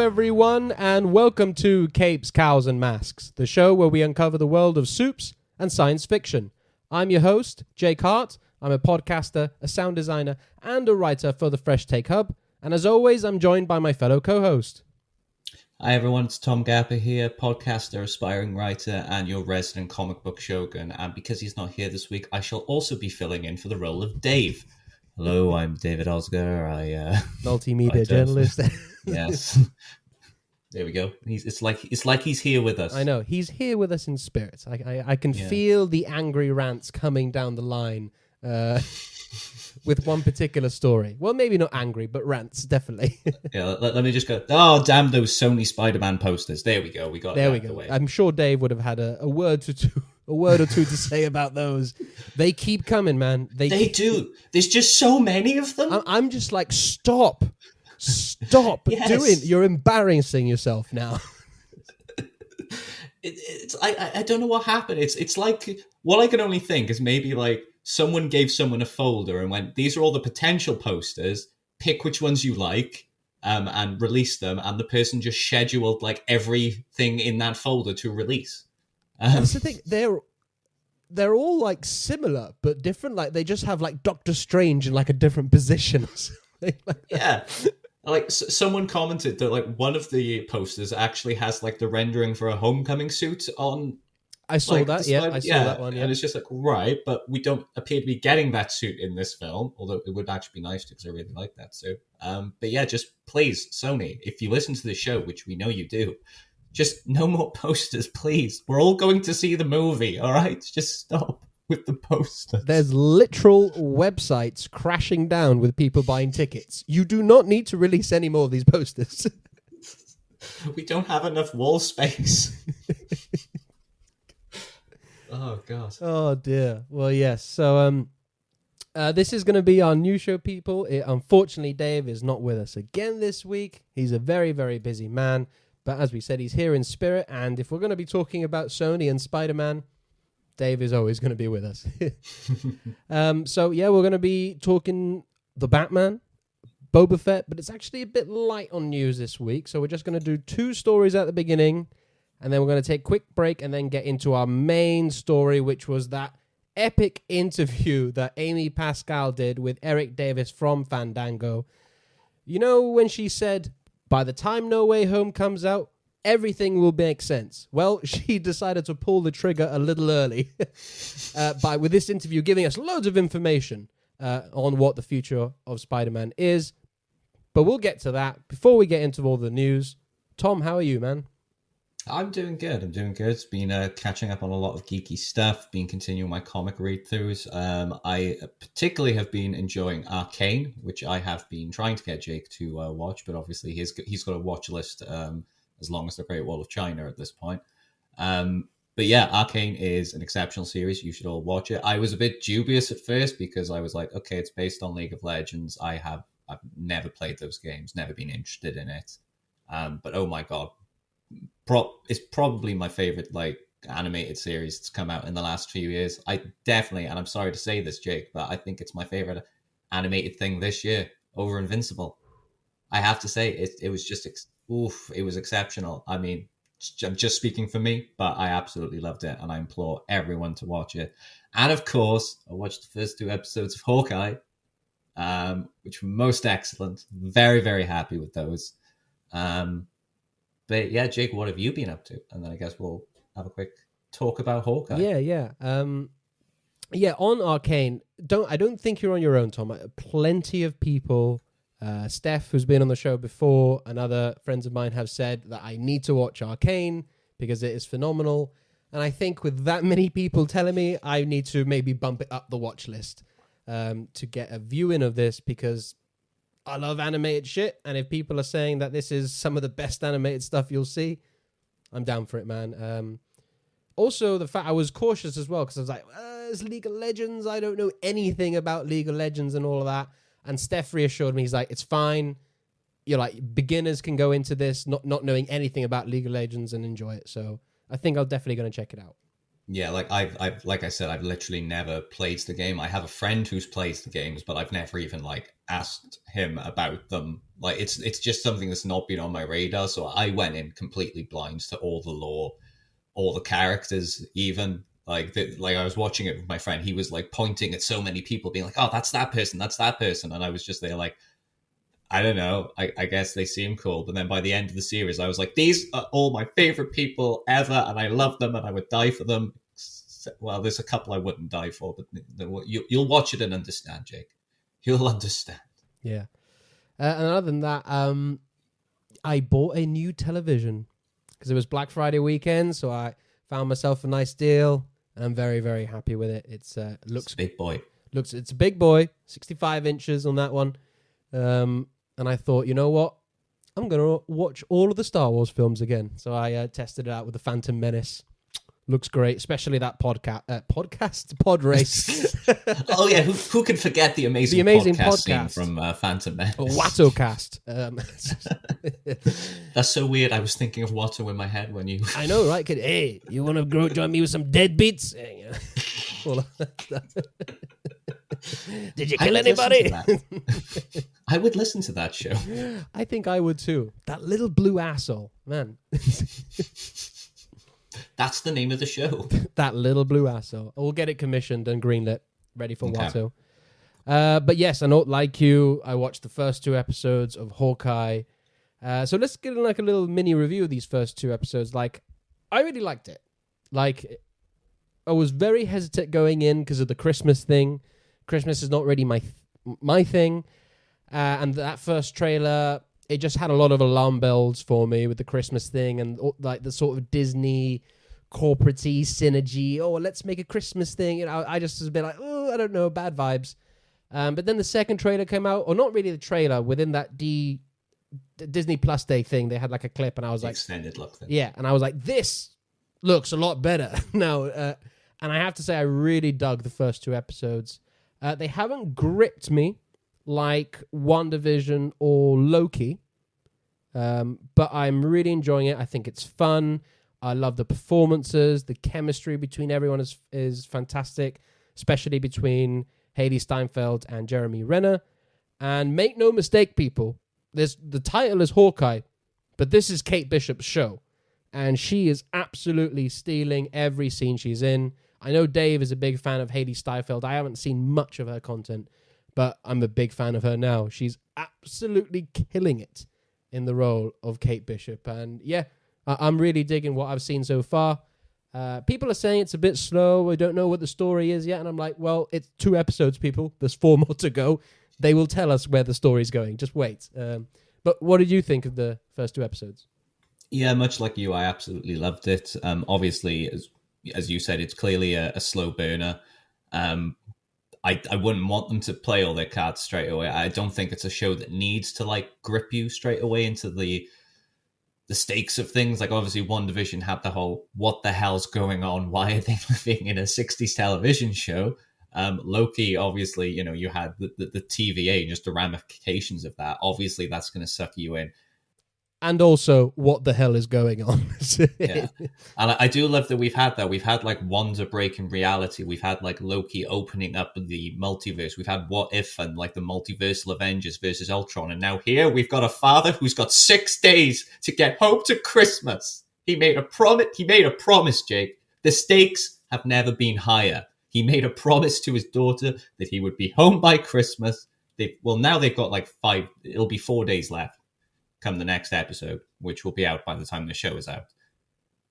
everyone, and welcome to Capes, Cowls Masks, the show where we uncover the world of soups and science fiction. I'm your host, Jake Hart. I'm a podcaster, a sound designer, and a writer for the Fresh Take Hub. And as always, I'm joined by my fellow co-host. Hi everyone, it's Tom Gapper here, podcaster, aspiring writer, and your resident comic book shogun. And because he's not here this week, I shall also be filling in for the role of Dave. Hello, I'm David Osgar. Multimedia journalist. Yes. There we go. It's like he's here with us. I know, he's here with us in spirit. I can feel the angry rants coming down the line with one particular story. Well, maybe not angry, but rants, definitely. Let me just go, oh, damn those Sony Spider-Man posters. There we go. We got it out of the way. I'm sure Dave would have had a word or two to say about those. They keep coming, man. They do. There's just so many of them. I'm just like, stop Yes. doing. You're embarrassing yourself now. I don't know what happened. It's like, what I can only think is maybe like someone gave someone a folder and went, these are all the potential posters, pick which ones you like, and release them, and the person just scheduled like everything in that folder to release. That's the thing. They're all like similar but different. Like they just have like Doctor Strange in like a different position or something. Yeah. Like someone commented that like one of the posters actually has like the rendering for a homecoming suit on. I saw like, that. Yeah, I saw that one. Yeah. And it's just like, right, but we don't appear to be getting that suit in this film, although it would actually be nice because I really like that suit. But yeah, just please, Sony, if you listen to the show, which we know you do, just no more posters, please. We're all going to see the movie, all right? Just stop with the posters. There's literal websites crashing down with people buying tickets. You do not need to release any more of these posters. We don't have enough wall space. Oh, God. Oh, dear. Well, yes. So this is going to be our new show, people. Unfortunately, Dave is not with us again this week. He's a very, very busy man. But as we said, he's here in spirit. And if we're going to be talking about Sony and Spider-Man, Dave is always going to be with us. So, yeah, we're going to be talking the Batman, Boba Fett, but it's actually a bit light on news this week. So we're just going to do 2 stories at the beginning, and then we're going to take a quick break and then get into our main story, which was that epic interview that Amy Pascal did with Eric Davis from Fandango. You know, when she said, by the time No Way Home comes out, everything will make sense. Well, she decided to pull the trigger a little early with this interview giving us loads of information on what the future of Spider-Man is. But we'll get to that. Before we get into all the news, Tom, how are you, man? I'm doing good. It's been catching up on a lot of geeky stuff, been continuing my comic read-throughs. I particularly have been enjoying Arcane, which I have been trying to get Jake to watch, but obviously he's got a watch list as long as the Great Wall of China at this point. But yeah, Arcane is an exceptional series. You should all watch it. I was a bit dubious at first because I was like, okay, it's based on League of Legends. I've never played those games, never been interested in it. But oh my God, it's probably my favorite like animated series that's come out in the last few years. I definitely, and I'm sorry to say this, Jake, but I think it's my favorite animated thing this year over Invincible. I have to say it was just it was exceptional. I mean, I'm just speaking for me, but I absolutely loved it, and I implore everyone to watch it. And of course, I watched the first 2 episodes of Hawkeye, which were most excellent. Very, very happy with those. But yeah, Jake, what have you been up to? And then I guess we'll have a quick talk about Hawkeye. Yeah. On Arcane, I don't think you're on your own, Tom. Plenty of people, Steph, who's been on the show before, and other friends of mine have said that I need to watch Arcane because it is phenomenal. And I think with that many people telling me, I need to maybe bump it up the watch list to get a viewing of this, because I love animated shit, and if people are saying that this is some of the best animated stuff you'll see, I'm down for it, man. Also, the fact I was cautious as well, because I was like, it's League of Legends. I don't know anything about League of Legends and all of that. And Steph reassured me. He's like, it's fine. You're like, beginners can go into this not knowing anything about League of Legends and enjoy it. So I think I'm definitely going to check it out. Yeah, like I've like I said, I've literally never played the game. I have a friend who's played the games, but I've never even like asked him about them Like it's just something that's not been on my radar. So I went in completely blind to all the lore, all the characters, even like I was watching it with my friend. He was like pointing at so many people, being like, "Oh, that's that person, and I was just there like, I don't know. I guess they seem cool. But then by the end of the series, I was like, these are all my favorite people ever, and I love them, and I would die for them. Well, there's a couple I wouldn't die for, but you'll watch it and understand, Jake. You'll understand. Yeah. And other than that, I bought a new television because it was Black Friday weekend, so I found myself a nice deal, and I'm very, very happy with it. It's a big boy. It's a big boy, 65 inches on that one. And I thought, you know what? I'm going to watch all of the Star Wars films again. So I tested it out with the Phantom Menace. Looks great, especially that pod race. Oh yeah, who can forget the amazing podcast scene from Phantom Menace? Wattocast. That's so weird. I was thinking of Watto in my head when you. I know, right? Hey, you want to join me with some deadbeats? Did you kill anybody? I would listen to that show. I think I would too. That little blue asshole, man. That's the name of the show. That little blue asshole. We'll get it commissioned and greenlit, ready for Watto. But yes, I know, like you, I watched the first 2 episodes of Hawkeye. So let's get like a little mini review of these first 2 episodes. Like, I really liked it. Like, I was very hesitant going in because of the Christmas thing. Christmas is not really my thing. And that first trailer, it just had a lot of alarm bells for me with the Christmas thing and like the sort of Disney corporate-y synergy. Oh, let's make a Christmas thing. You know, I just was a bit like, oh, I don't know, bad vibes. But then the second trailer came out, or not really the trailer, within that Disney Plus Day thing, they had like a clip, and I was like, extended look thing. Yeah, and I was like, this looks a lot better now. And I have to say, I really dug the first 2 episodes. They haven't gripped me like WandaVision or Loki, but I'm really enjoying it. I think it's fun. I love the performances. The chemistry between everyone is fantastic, especially between Haley Steinfeld and Jeremy Renner. And make no mistake, people, the title is Hawkeye, but this is Kate Bishop's show, and she is absolutely stealing every scene she's in. I know Dave is a big fan of Haley Steinfeld. I haven't seen much of her content, but I'm a big fan of her now. She's absolutely killing it in the role of Kate Bishop. And yeah, I'm really digging what I've seen so far. People are saying it's a bit slow. We don't know what the story is yet. And I'm like, well, it's 2 episodes, people. There's 4 more to go. They will tell us where the story's going. Just wait. But what did you think of the first 2 episodes? Yeah, much like you, I absolutely loved it. Obviously, as you said, it's clearly a slow burner. I wouldn't want them to play all their cards straight away. I don't think it's a show that needs to like grip you straight away into the stakes of things. Like obviously WandaVision had the whole what the hell's going on? Why are they living in a 60s television show? Loki, obviously, you know, you had the TVA, just the ramifications of that. Obviously that's going to suck you in. And also, what the hell is going on? Yeah. And I do love that we've had that. We've had like Wanda breaking reality. We've had like Loki opening up the multiverse. We've had What If and like the multiversal Avengers versus Ultron. And now here we've got a father who's got 6 days to get home to Christmas. He made a promise, Jake. The stakes have never been higher. He made a promise to his daughter that he would be home by Christmas. Now they've got like 5, it'll be 4 days left come the next episode, which will be out by the time the show is out.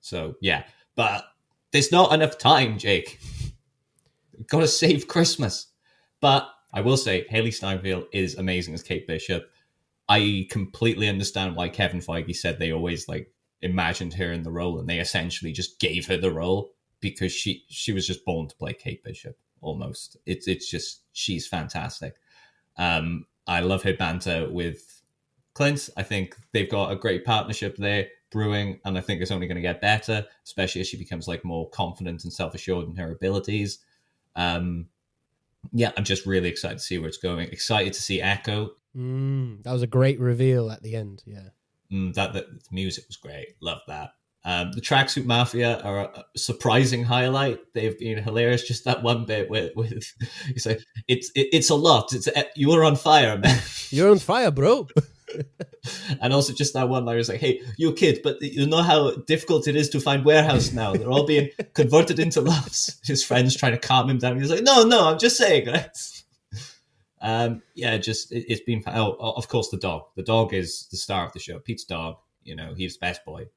So yeah, but there's not enough time, Jake. Got to save Christmas. But I will say, Haley Steinfeld is amazing as Kate Bishop. I completely understand why Kevin Feige said they always like imagined her in the role, and they essentially just gave her the role because she was just born to play Kate Bishop. Almost, it's just she's fantastic. I love her banter with Clint. I think they've got a great partnership there brewing, and I think it's only going to get better, especially as she becomes like more confident and self-assured in her abilities. Yeah, I'm just really excited to see where it's going. Excited to see Echo. That was a great reveal at the end. Yeah, that the music was great. Love that. The Tracksuit Mafia are a surprising highlight. They've been hilarious. Just that one bit with you say it's a lot. You were on fire, man. You're on fire, bro. And also just that one line is like, hey, you kid, but you know how difficult it is to find warehouse now. They're all being converted into loves. His friend's trying to calm him down. He's like, no, I'm just saying. Right? It's been, of course, the dog. The dog is the star of the show. Pete's dog, he's best boy.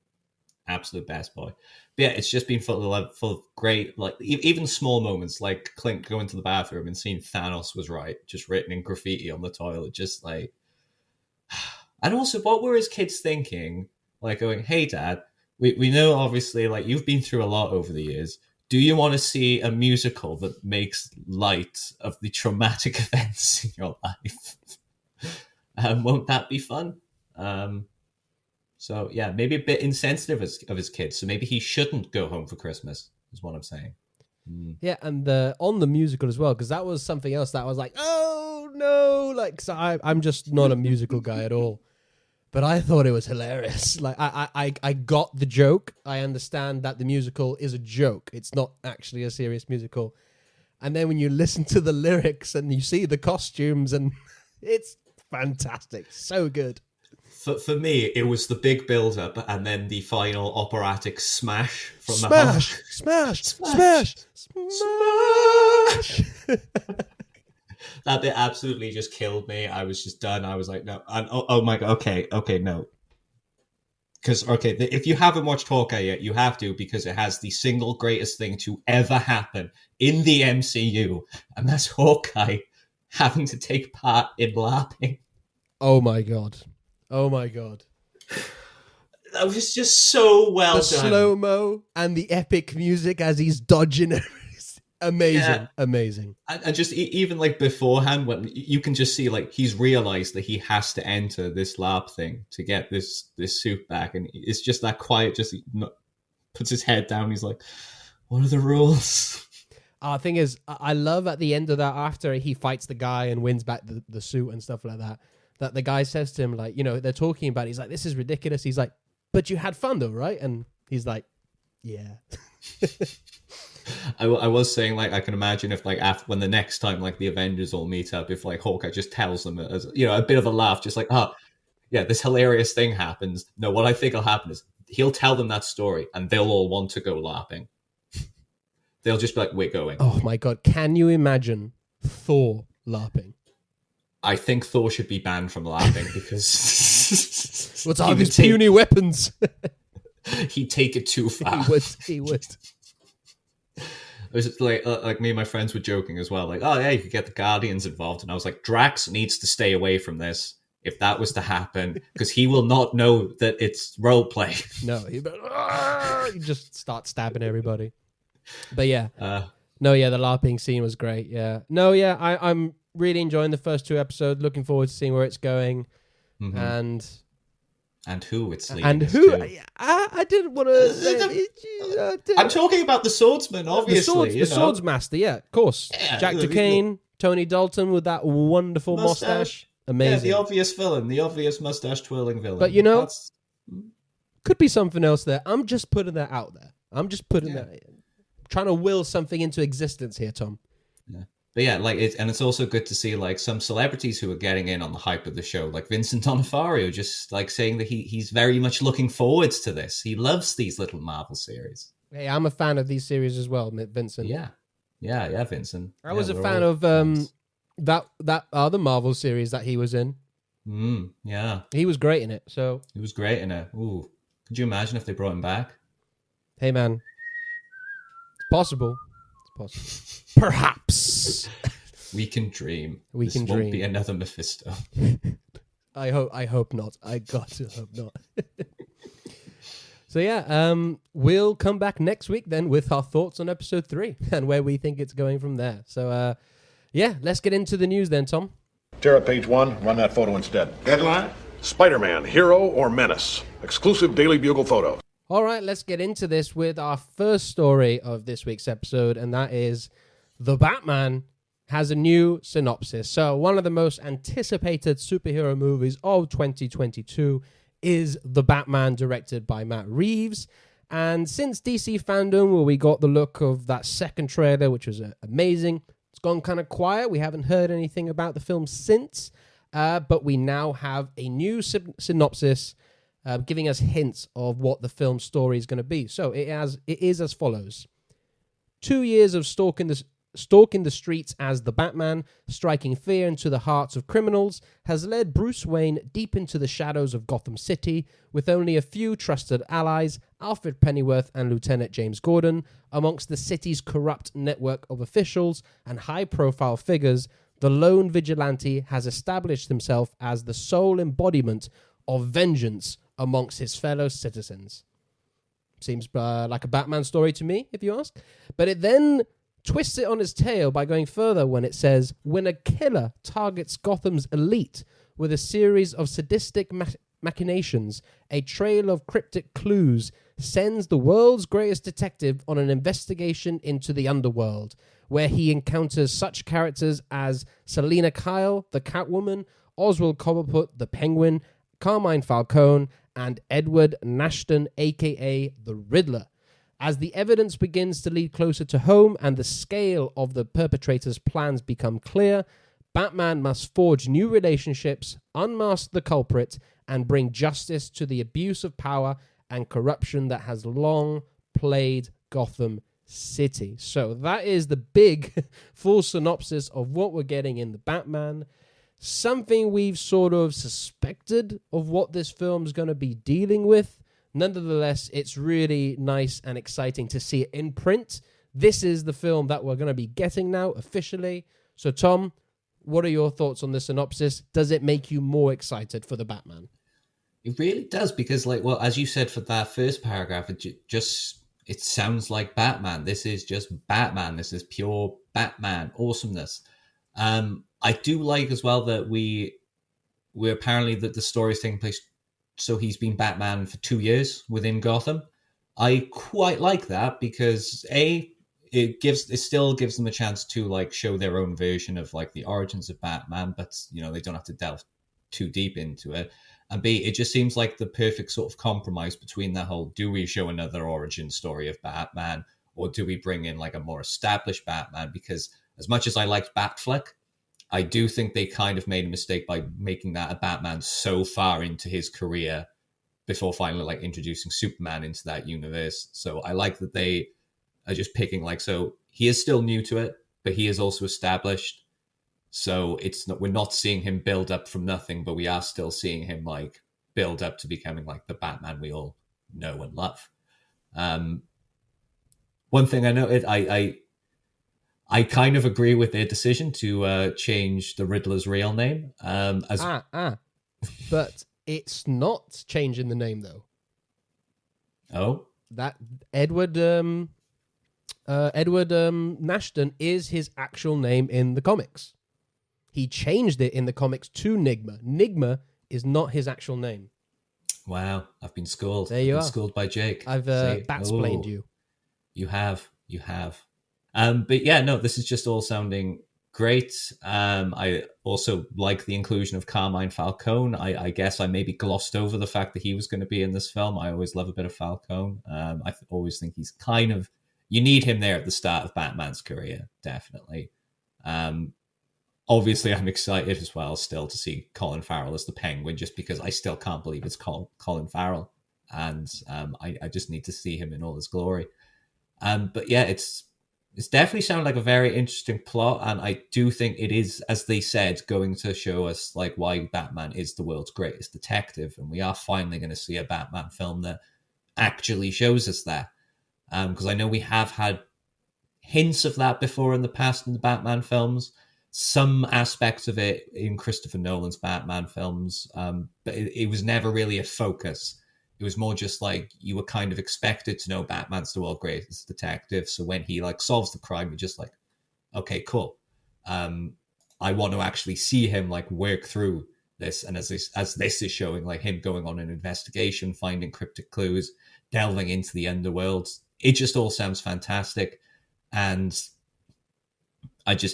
Absolute best boy. But yeah, it's just been full of great, like, even small moments, like Clint going to the bathroom and seeing Thanos was right, just written in graffiti on the toilet, just like... And also, what were his kids thinking? Like going, hey, Dad, we know, obviously, like, you've been through a lot over the years. Do you want to see a musical that makes light of the traumatic events in your life? Won't that be fun? So, yeah, maybe a bit insensitive of his kids. So maybe he shouldn't go home for Christmas, is what I'm saying. Yeah, and on the musical as well, because that was something else that I was like, oh, no. Like, so I'm just not a musical guy at all. But I thought it was hilarious. Like, I got the joke. I understand that the musical is a joke. It's not actually a serious musical. And then when you listen to the lyrics and you see the costumes, and it's fantastic. So good. For me, it was the big build-up and then the final operatic smash from the Smash! Smash! Smash! Smash! That bit absolutely just killed me. I was just done. I was like, no. And, oh my God. Okay, no. Because, if you haven't watched Hawkeye yet, you have to, because it has the single greatest thing to ever happen in the MCU. And that's Hawkeye having to take part in lapping. Oh my God. That was just so well the done. Slow-mo and the epic music as he's dodging. Amazing. And just even like beforehand, when you can just see like he's realized that he has to enter this lab thing to get this suit back, and it's just that quiet. Just puts his head down. He's like, "What are the rules?" The thing is, I love at the end of that, after he fights the guy and wins back the suit and stuff like that, that the guy says to him, like, they're talking about it. He's like, "This is ridiculous." He's like, "But you had fun though, right?" And he's like, "Yeah." I was saying, like, I can imagine if, like, after, when the next time, like, the Avengers all meet up, if, like, Hawkeye just tells them, as a bit of a laugh, just like, oh, yeah, this hilarious thing happens. No, what I think will happen is he'll tell them that story, and they'll all want to go LARPing. They'll just be like, we're going. Oh, my God. Can you imagine Thor LARPing? I think Thor should be banned from LARPing, because... What's all these puny weapons? He'd take it too far. He would. It was like me and my friends were joking as well. Like, oh yeah, you could get the Guardians involved. And I was like, Drax needs to stay away from this if that was to happen, because he will not know that it's role play. No, he just start stabbing everybody. But yeah. The LARPing scene was great. Yeah. No, yeah, I'm really enjoying the first 2 episodes. Looking forward to seeing where it's going. Mm-hmm. And who it's leading. And who? I didn't want to. I'm talking about the swordsman, obviously. The swords master, yeah, of course. Yeah, Jack Duquesne, Tony Dalton with that wonderful mustache. Amazing. Yeah, the obvious villain, the obvious mustache twirling villain. But could be something else there. I'm just putting that out there. I'm just putting that, trying to will something into existence here, Tom. Yeah. But yeah, like it's also good to see like some celebrities who are getting in on the hype of the show, like Vincent D'Onofrio, just like saying that he's very much looking forwards to this. He loves these little Marvel series. Hey, I'm a fan of these series as well, Vincent. Yeah, Vincent. I was a fan of that other Marvel series that he was in. Yeah, he was great in it. So he was great in it. Ooh, could you imagine if they brought him back? Hey, man, it's possible. Perhaps. We can dream. This won't be another Mephisto. I hope not. I got to hope not. So yeah, we'll come back next week then with our thoughts on episode 3 and where we think it's going from there. So let's get into the news then, Tom. Tear up page 1, run that photo instead. Headline? Spider-Man, hero or menace? Exclusive Daily Bugle photo. All right, let's get into this with our first story of this week's episode, and that is The Batman has a new synopsis. So one of the most anticipated superhero movies of 2022 is The Batman, directed by Matt Reeves. And since DC Fandom, where we got the look of that second trailer, which was amazing, it's gone kind of quiet. We haven't heard anything about the film since. But we now have a new synopsis giving us hints of what the film story is going to be. So it is as follows. 2 years of stalking the streets as the Batman, striking fear into the hearts of criminals, has led Bruce Wayne deep into the shadows of Gotham City, with only a few trusted allies, Alfred Pennyworth and Lieutenant James Gordon, amongst the city's corrupt network of officials and high-profile figures. The lone vigilante has established himself as the sole embodiment of vengeance amongst his fellow citizens. Seems like a Batman story to me, if you ask. But it then twists it on its tail by going further when it says, when a killer targets Gotham's elite with a series of sadistic machinations, a trail of cryptic clues sends the world's greatest detective on an investigation into the underworld, where he encounters such characters as Selina Kyle, the Catwoman, Oswald Cobblepot, the Penguin, Carmine Falcone, and Edward Nashton, a.k.a. the Riddler. As the evidence begins to lead closer to home and the scale of the perpetrator's plans become clear, Batman must forge new relationships, unmask the culprit, and bring justice to the abuse of power and corruption that has long plagued Gotham City. So that is the big full synopsis of what we're getting in the Batman. Something we've sort of suspected of what this film's going to be dealing with. Nonetheless, it's really nice and exciting to see it in print. This is the film that we're going to be getting now officially. So, Tom, what are your thoughts on the synopsis? Does it make you more excited for the Batman? It really does, because, as you said for that first paragraph, it sounds like Batman. This is just Batman. This is pure Batman awesomeness. I do like as well that we're apparently that the story is taking place. So he's been Batman for 2 years within Gotham. I quite like that because it still gives them a chance to show their own version of the origins of Batman, but they don't have to delve too deep into it. And B, it just seems like the perfect sort of compromise between that whole, do we show another origin story of Batman, or do we bring in a more established Batman? Because as much as I liked Batfleck, I do think they kind of made a mistake by making that a Batman so far into his career before finally introducing Superman into that universe. So I like that they are just picking so he is still new to it, but he is also established. So we're not seeing him build up from nothing, but we are still seeing him build up to becoming the Batman we all know and love. One thing I noted, I kind of agree with their decision to change the Riddler's real name. But it's not changing the name though. Oh, that Edward Nashton is his actual name in the comics. He changed it in the comics to Nigma. Nigma is not his actual name. Wow, I've been schooled. There you are. Schooled by Jake. I've bat-splained you. You have. But yeah, no, this is just all sounding great. I also like the inclusion of Carmine Falcone. I guess I maybe glossed over the fact that he was going to be in this film. I always love a bit of Falcone. I always think he's you need him there at the start of Batman's career, definitely. Obviously, I'm excited as well still to see Colin Farrell as the Penguin, just because I still can't believe it's called Colin Farrell. And I just need to see him in all his glory. But yeah, it's definitely sounded like a very interesting plot, and I do think it is, as they said, going to show us why Batman is the world's greatest detective, and we are finally going to see a Batman film that actually shows us that. Because I know we have had hints of that before in the past in the Batman films, some aspects of it in Christopher Nolan's Batman films, but it was never really a focus. It was more just you were kind of expected to know Batman's the world's greatest detective. So when he solves the crime, you're just okay, cool. I want to actually see him work through this. And as this is showing him going on an investigation, finding cryptic clues, delving into the underworld, it just all sounds fantastic. And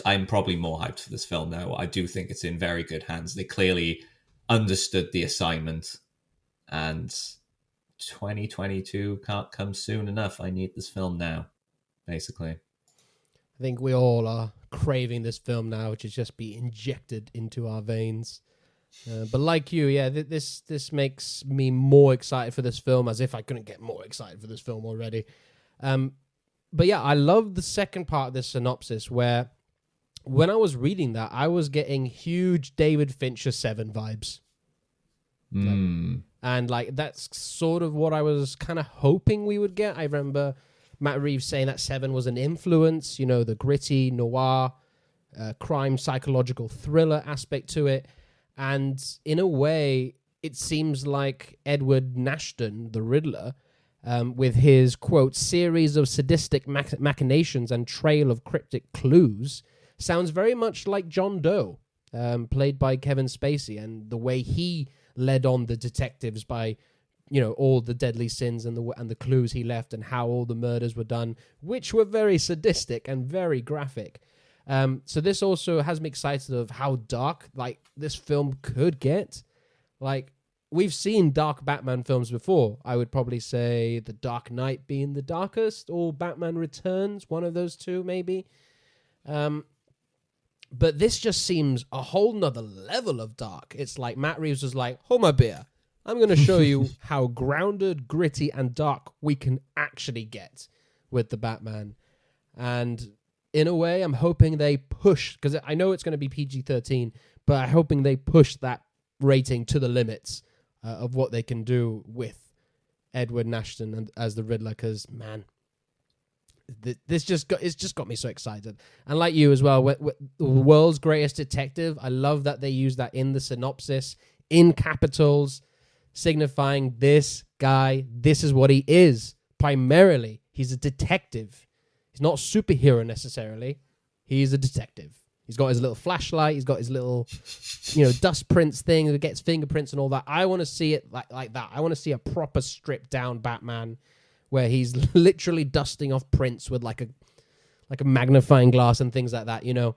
I'm probably more hyped for this film now. I do think it's in very good hands. They clearly understood the assignment, and 2022 can't come soon enough. I need this film now, basically. I think we all are craving this film now, which is just be injected into our veins. But like you, yeah, this makes me more excited for this film, as if I couldn't get more excited for this film already. But yeah, I love the second part of this synopsis where when I was reading that, I was getting huge David Fincher 7 vibes. And like that's sort of what I was kind of hoping we would get. I remember Matt Reeves saying that 7 was an influence, you know, the gritty noir, crime psychological thriller aspect to it. And in a way, it seems like Edward Nashton, the Riddler, with his, quote, series of sadistic machinations and trail of cryptic clues, sounds very much like John Doe, played by Kevin Spacey, and the way he led on the detectives by, you know, all the deadly sins and the clues he left and how all the murders were done, which were very sadistic and very graphic. So this also has me excited of how dark like this film could get. Like we've seen dark Batman films before. I would probably say The Dark Knight being the darkest, or Batman Returns, one of those two maybe. But this just seems a whole nother level of dark. It's like Matt Reeves was like, hold my beer. I'm going to show you how grounded, gritty, and dark we can actually get with the Batman. And in a way, I'm hoping they push, because I know it's going to be PG-13, but I'm hoping they push that rating to the limits of what they can do with Edward Nashton as the Riddler, because, man, it's just got me so excited. And like you as well, the world's greatest detective, I love that they use that in the synopsis, in capitals, signifying this guy, this is what he is. Primarily, he's a detective. He's not a superhero necessarily. He's a detective. He's got his little flashlight. He's got his little, you know, dust prints thing that gets fingerprints and all that. I want to see it like that. I want to see a proper stripped down Batman where he's literally dusting off prints with like a magnifying glass and things like that, you know.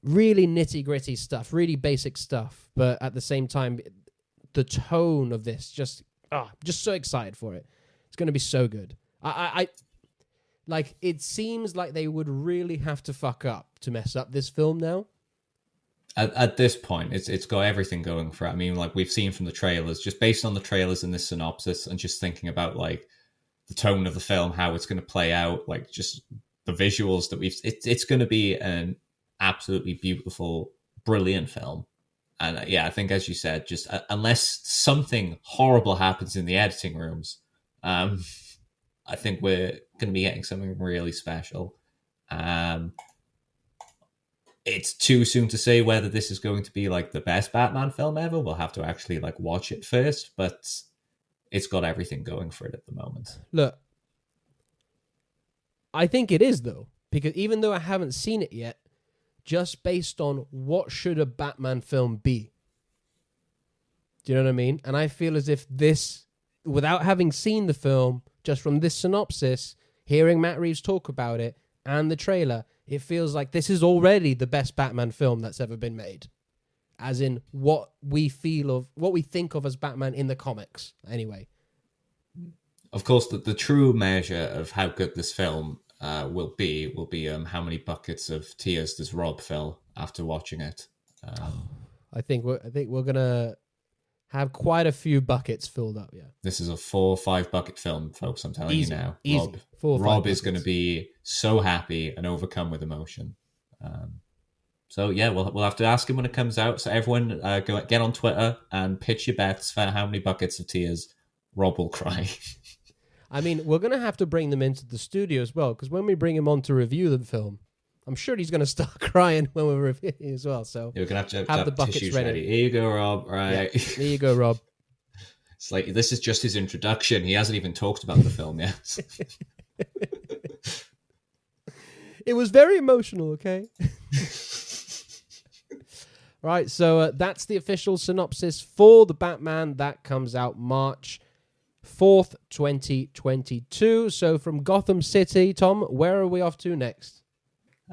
Really nitty gritty stuff, really basic stuff. But at the same time, the tone of this just so excited for it. It's going to be so good. I like, it seems like they would really have to fuck up to mess up this film now. At this point, it's got everything going for it. I mean, like we've seen from the trailers, just based on the trailers and this synopsis, and just thinking about like the tone of the film, how it's going to play out, like just the visuals that it's going to be an absolutely beautiful, brilliant film. And yeah, I think as you said, just unless something horrible happens in the editing rooms, I think we're going to be getting something really special. It's too soon to say whether this is going to be like the best Batman film ever. We'll have to actually like watch it first, but it's got everything going for it at the moment. Look, I think it is though, because even though I haven't seen it yet, just based on what should a Batman film be. Do you know what I mean? And I feel as if this, without having seen the film, just from this synopsis, hearing Matt Reeves talk about it and the trailer, it feels like this is already the best Batman film that's ever been made. As in what we think of as Batman in the comics, anyway. Of course, the true measure of how good this film will be how many buckets of tears does Rob fill after watching it. I think we're gonna have quite a few buckets filled up. Yeah, this is a 4 or 5 bucket film, folks. I'm telling you now. Easy. Rob is going to be so happy and overcome with emotion. So yeah, we'll have to ask him when it comes out. So everyone, get on Twitter and pitch your bets for how many buckets of tears Rob will cry. I mean, we're going to have to bring them into the studio as well, because when we bring him on to review the film, I'm sure he's going to start crying when we're reviewing as well. So you're going to have the buckets ready. Here you go, Rob. Right. Yeah, here you go, Rob. It's like, this is just his introduction. He hasn't even talked about the film yet. It was very emotional, okay? Right, so that's the official synopsis for The Batman. That comes out March 4th, 2022. So from Gotham City, Tom, where are we off to next?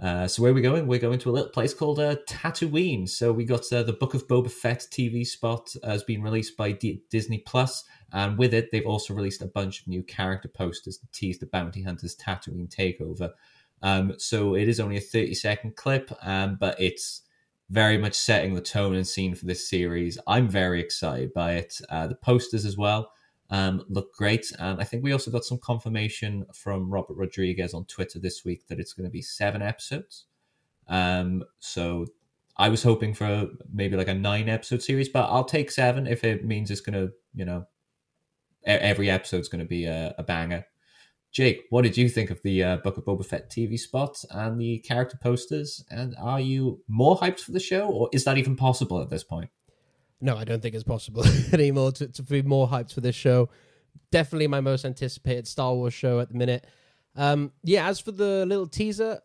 So where are we going? We're going to a little place called Tatooine. So we got the Book of Boba Fett TV spot has been released by Disney Plus, and with it, they've also released a bunch of new character posters to tease the Bounty Hunters Tatooine takeover. So it is only a 30-second clip, but it's very much setting the tone and scene for this series. I'm very excited by it. The posters as well look great. And I think we also got some confirmation from Robert Rodriguez on Twitter this week that it's going to be 7 episodes. So I was hoping for maybe like a 9-episode series, but I'll take 7 if it means it's going to, every episode's going to be a banger. Jake, what did you think of the Book of Boba Fett TV spot and the character posters? And are you more hyped for the show, or is that even possible at this point? No, I don't think it's possible anymore to be more hyped for this show. Definitely my most anticipated Star Wars show at the minute. As for the little teaser,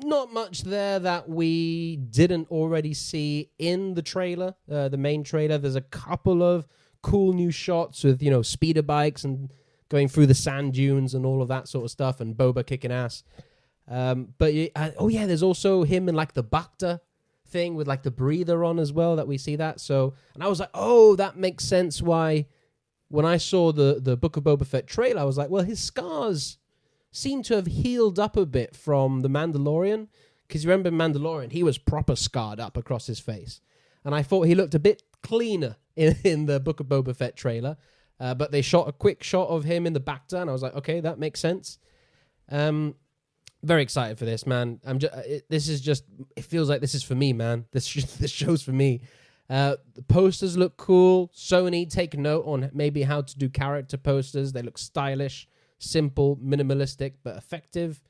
not much there that we didn't already see in the trailer, the main trailer. There's a couple of cool new shots with, speeder bikes and going through the sand dunes and all of that sort of stuff, and Boba kicking ass. There's also him in like the Bacta thing with like the breather on as well, that we see that. So, and I was like, oh, that makes sense why when I saw the Book of Boba Fett trailer, I was like, well, his scars seem to have healed up a bit from the Mandalorian, because you remember Mandalorian, he was proper scarred up across his face. And I thought he looked a bit cleaner in the Book of Boba Fett trailer. But they shot a quick shot of him in the Bacta, and I was like, okay, that makes sense. Very excited for this, man. It feels like this is for me, man. This show's for me. The posters look cool. Sony, take note on maybe how to do character posters. They look stylish, simple, minimalistic, but effective.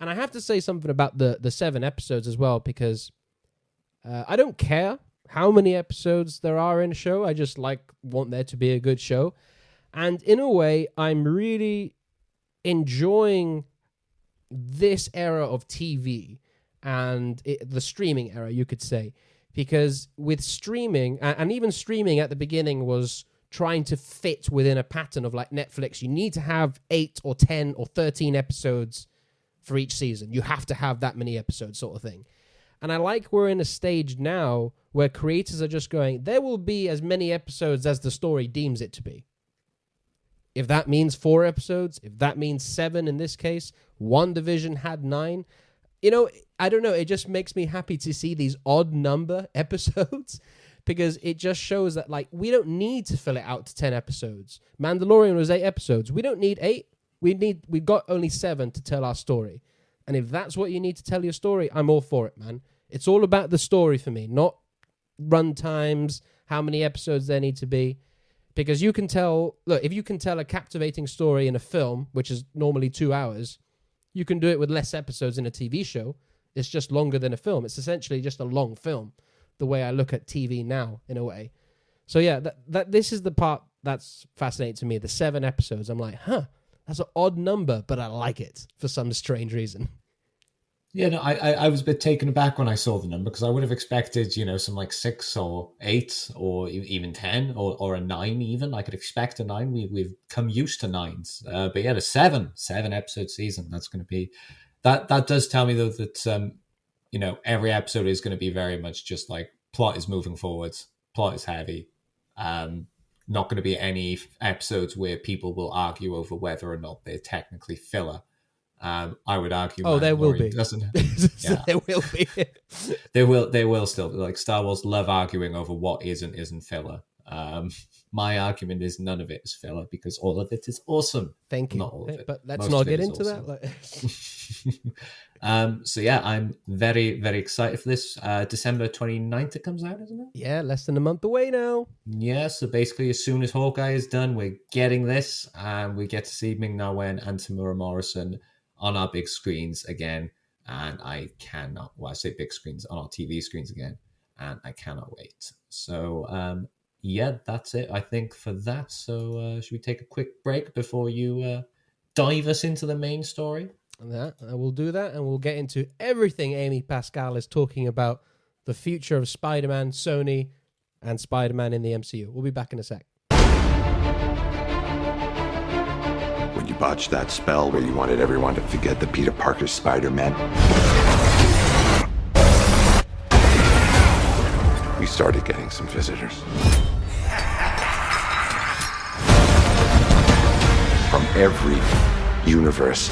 And I have to say something about the 7 episodes as well, because I don't care how many episodes there are in a show. I just want there to be a good show. And in a way, I'm really enjoying this era of TV and the streaming era, you could say. Because with streaming, and even streaming at the beginning was trying to fit within a pattern of like Netflix. You need to have 8 or 10 or 13 episodes for each season. You have to have that many episodes, sort of thing. And I like we're in a stage now where creators are just going, there will be as many episodes as the story deems it to be. If that means 4 episodes, if that means 7 in this case, WandaVision had 9. I don't know. It just makes me happy to see these odd number episodes, because it just shows that we don't need to fill it out to 10 episodes. Mandalorian was 8 episodes. We don't need 8. We've got only 7 to tell our story. And if that's what you need to tell your story, I'm all for it, man. It's all about the story for me, not run times, how many episodes there need to be. Because if you can tell a captivating story in a film, which is normally 2 hours, you can do it with less episodes in a TV show. It's just longer than a film. It's essentially just a long film, the way I look at TV now, in a way. So yeah, this is the part that's fascinating to me. The 7 episodes, I'm like, that's an odd number, but I like it for some strange reason. Yeah, no, I was a bit taken aback when I saw the number, because I would have expected, some 6 or 8 or even 10 or a 9 even. I could expect a 9. We've come used to 9s. But yeah, the 7 episode season, that's going to be... That does tell me, though, that, every episode is going to be very much just plot is moving forwards, plot is heavy. Not going to be any episodes where people will argue over whether or not they're technically filler. I would argue. Oh, there will be. Yeah. There will be. They will still. Star Wars love arguing over what is and isn't filler. My argument is none of it is filler, because all of it is awesome. Thank you. Not all of it. But let's not get into that. So yeah, I'm very, very excited for this. December 29th it comes out, isn't it? Yeah, less than a month away now. Yeah, so basically as soon as Hawkeye is done, we're getting this, and we get to see Ming-Na Wen and Tamura Morrison on our big screens again. And I cannot, I say big screens, on our TV screens again, and I cannot wait. So yeah, that's it, I think, for that. So should we take a quick break before you dive us into the main story? We'll do that, and we'll get into everything Amy Pascal is talking about, the future of Spider-Man, Sony, and Spider-Man in the MCU. We'll be back in a sec. When you botched that spell where you wanted everyone to forget the Peter Parker Spider-Man, we started getting some visitors. From every universe.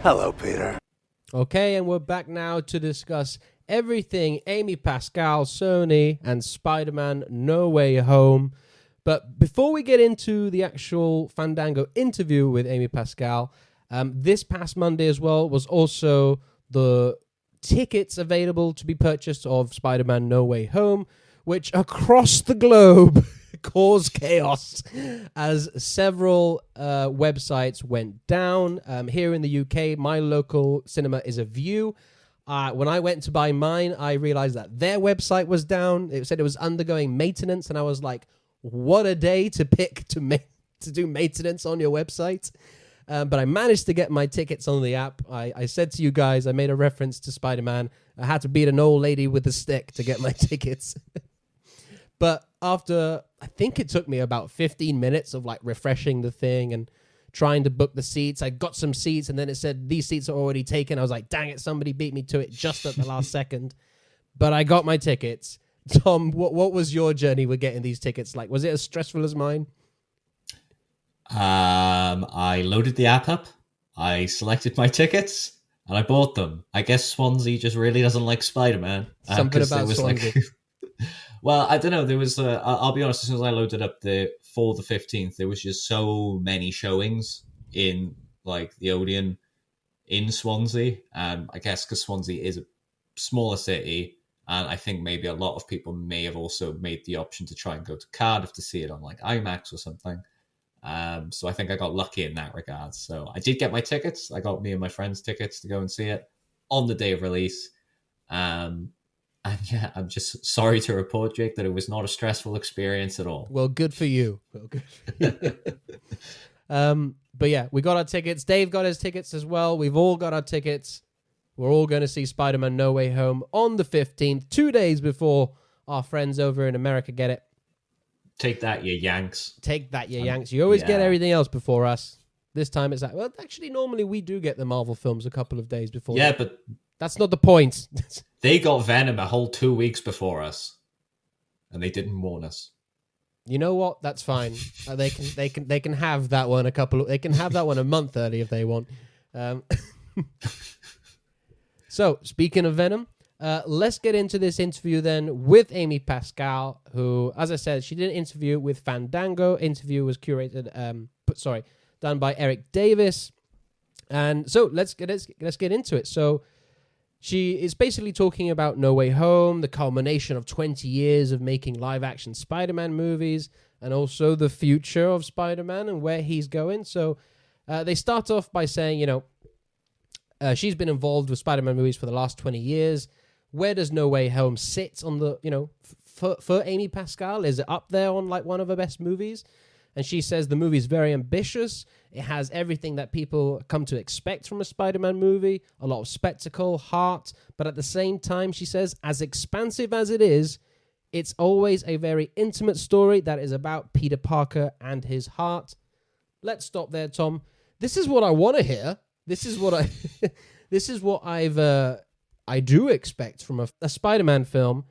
Hello, Peter. Okay, and we're back now to discuss everything Amy Pascal, Sony, and Spider-Man No Way Home. But before we get into the actual Fandango interview with Amy Pascal, this past Monday as well was also the tickets available to be purchased of Spider-Man No Way Home, which across the globe caused chaos as several websites went down. Here in the UK, my local cinema is a View. When I went to buy mine, I realized that their website was down. It said it was undergoing maintenance, and I was like, what a day to pick to do maintenance on your website. But I managed to get my tickets on the app. I said to you guys, I made a reference to Spider-Man. I had to beat an old lady with a stick to get my tickets. But after, I think it took me about 15 minutes of like refreshing the thing and trying to book the seats. I got some seats and then it said these seats are already taken. I was like, dang it, somebody beat me to it just at the last second. But I got my tickets. Tom, what was your journey with getting these tickets like? Was it as stressful as mine? I loaded the app up, I selected my tickets, and I bought them. I guess Swansea just really doesn't like Spider-Man. Something about Swansea. Well, I don't know. There was, I'll be honest, as soon as I loaded up for the 15th, there was just so many showings in like the Odeon in Swansea. I guess because Swansea is a smaller city, and I think maybe a lot of people may have also made the option to try and go to Cardiff to see it on like IMAX or something. So I think I got lucky in that regard. So I did get my tickets. I got me and my friends tickets to go and see it on the day of release. And yeah, I'm just sorry to report, Jake, that it was not a stressful experience at all. Well, good for you. But yeah, we got our tickets. Dave got his tickets as well. We've all got our tickets. We're all going to see Spider-Man No Way Home on the 15th, 2 days before our friends over in America get it. Take that, you Yanks. Take that, you Yanks. You always get everything else before us. This time it's like, well, actually, normally we do get the Marvel films a couple of days before. Yeah, but that's not the point. They got Venom a whole 2 weeks before us, and they didn't warn us. You know what? That's fine. They can have that one they can have that one a month early if they want. So speaking of Venom, let's get into this interview then with Amy Pascal, who, as I said, she did an interview with Fandango. Interview was curated, done by Eric Davis, and so let's get into it. So. She is basically talking about No Way Home, the culmination of 20 years of making live-action Spider-Man movies, and also the future of Spider-Man and where he's going. So they start off by saying, she's been involved with Spider-Man movies for the last 20 years. Where does No Way Home sit on the, for Amy Pascal? Is it up there on like one of her best movies? And she says the movie is very ambitious. It has everything that people come to expect from a Spider-Man movie, a lot of spectacle, heart, but at the same time, she says, as expansive as it is, it's always a very intimate story that is about Peter Parker and his heart. Let's stop there, Tom. This is what I want to hear. This is what I do expect from a Spider-Man film.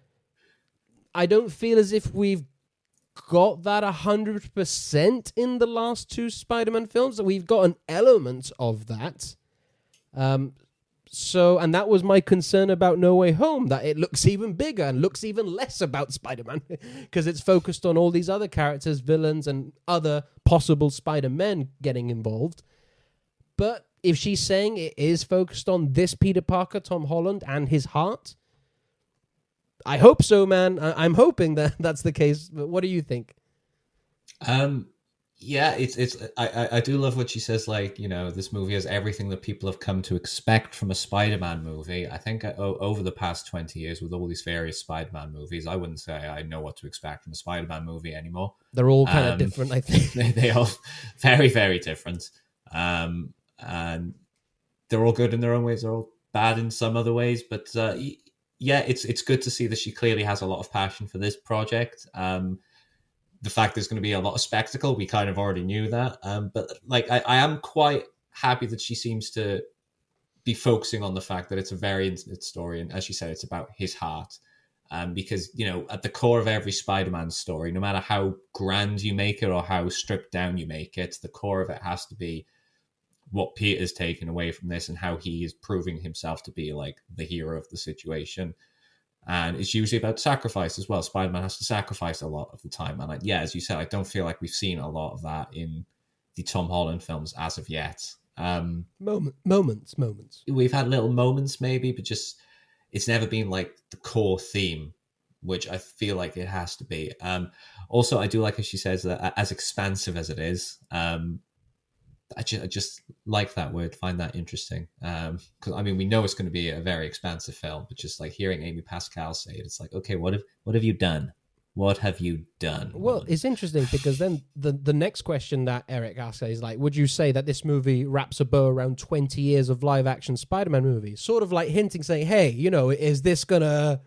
I don't feel as if we've got that 100% in the last two Spider-Man films. We've got an element of that. And that was my concern about No Way Home, that it looks even bigger and looks even less about Spider-Man because it's focused on all these other characters, villains, and other possible Spider-Men getting involved. But if she's saying it is focused on this Peter Parker, Tom Holland, and his heart, I hope so, man. I'm hoping that that's the case. But what do you think? Yeah, I do love what she says. Like, this movie has everything that people have come to expect from a Spider-Man movie. I think over the past 20 years, with all these various Spider-Man movies, I wouldn't say I know what to expect from a Spider-Man movie anymore. They're all kind of different, I think. They are very, very different. And they're all good in their own ways. They're all bad in some other ways. But yeah, it's good to see that she clearly has a lot of passion for this project. The fact there's going to be a lot of spectacle, we kind of already knew that. But like, I am quite happy that she seems to be focusing on the fact that it's a very intimate story. And as she said, it's about his heart. Because, at the core of every Spider-Man story, no matter how grand you make it or how stripped down you make it, the core of it has to be what Peter's taken away from this and how he is proving himself to be like the hero of the situation. And it's usually about sacrifice as well. Spider-Man has to sacrifice a lot of the time. And yeah, as you said, I don't feel like we've seen a lot of that in the Tom Holland films as of yet. Moments. We've had little moments maybe, but just it's never been like the core theme, which I feel like it has to be. Also, I do like how she says that as expansive as it is, I just like that word, find that interesting. Because I mean, we know it's going to be a very expansive film, but just like hearing Amy Pascal say it, it's like, okay, what have you done? What have you done? Well, it's interesting because then the next question that Eric asks is like, would you say that this movie wraps a bow around 20 years of live action Spider-Man movies? Sort of like hinting, saying, hey, is this going to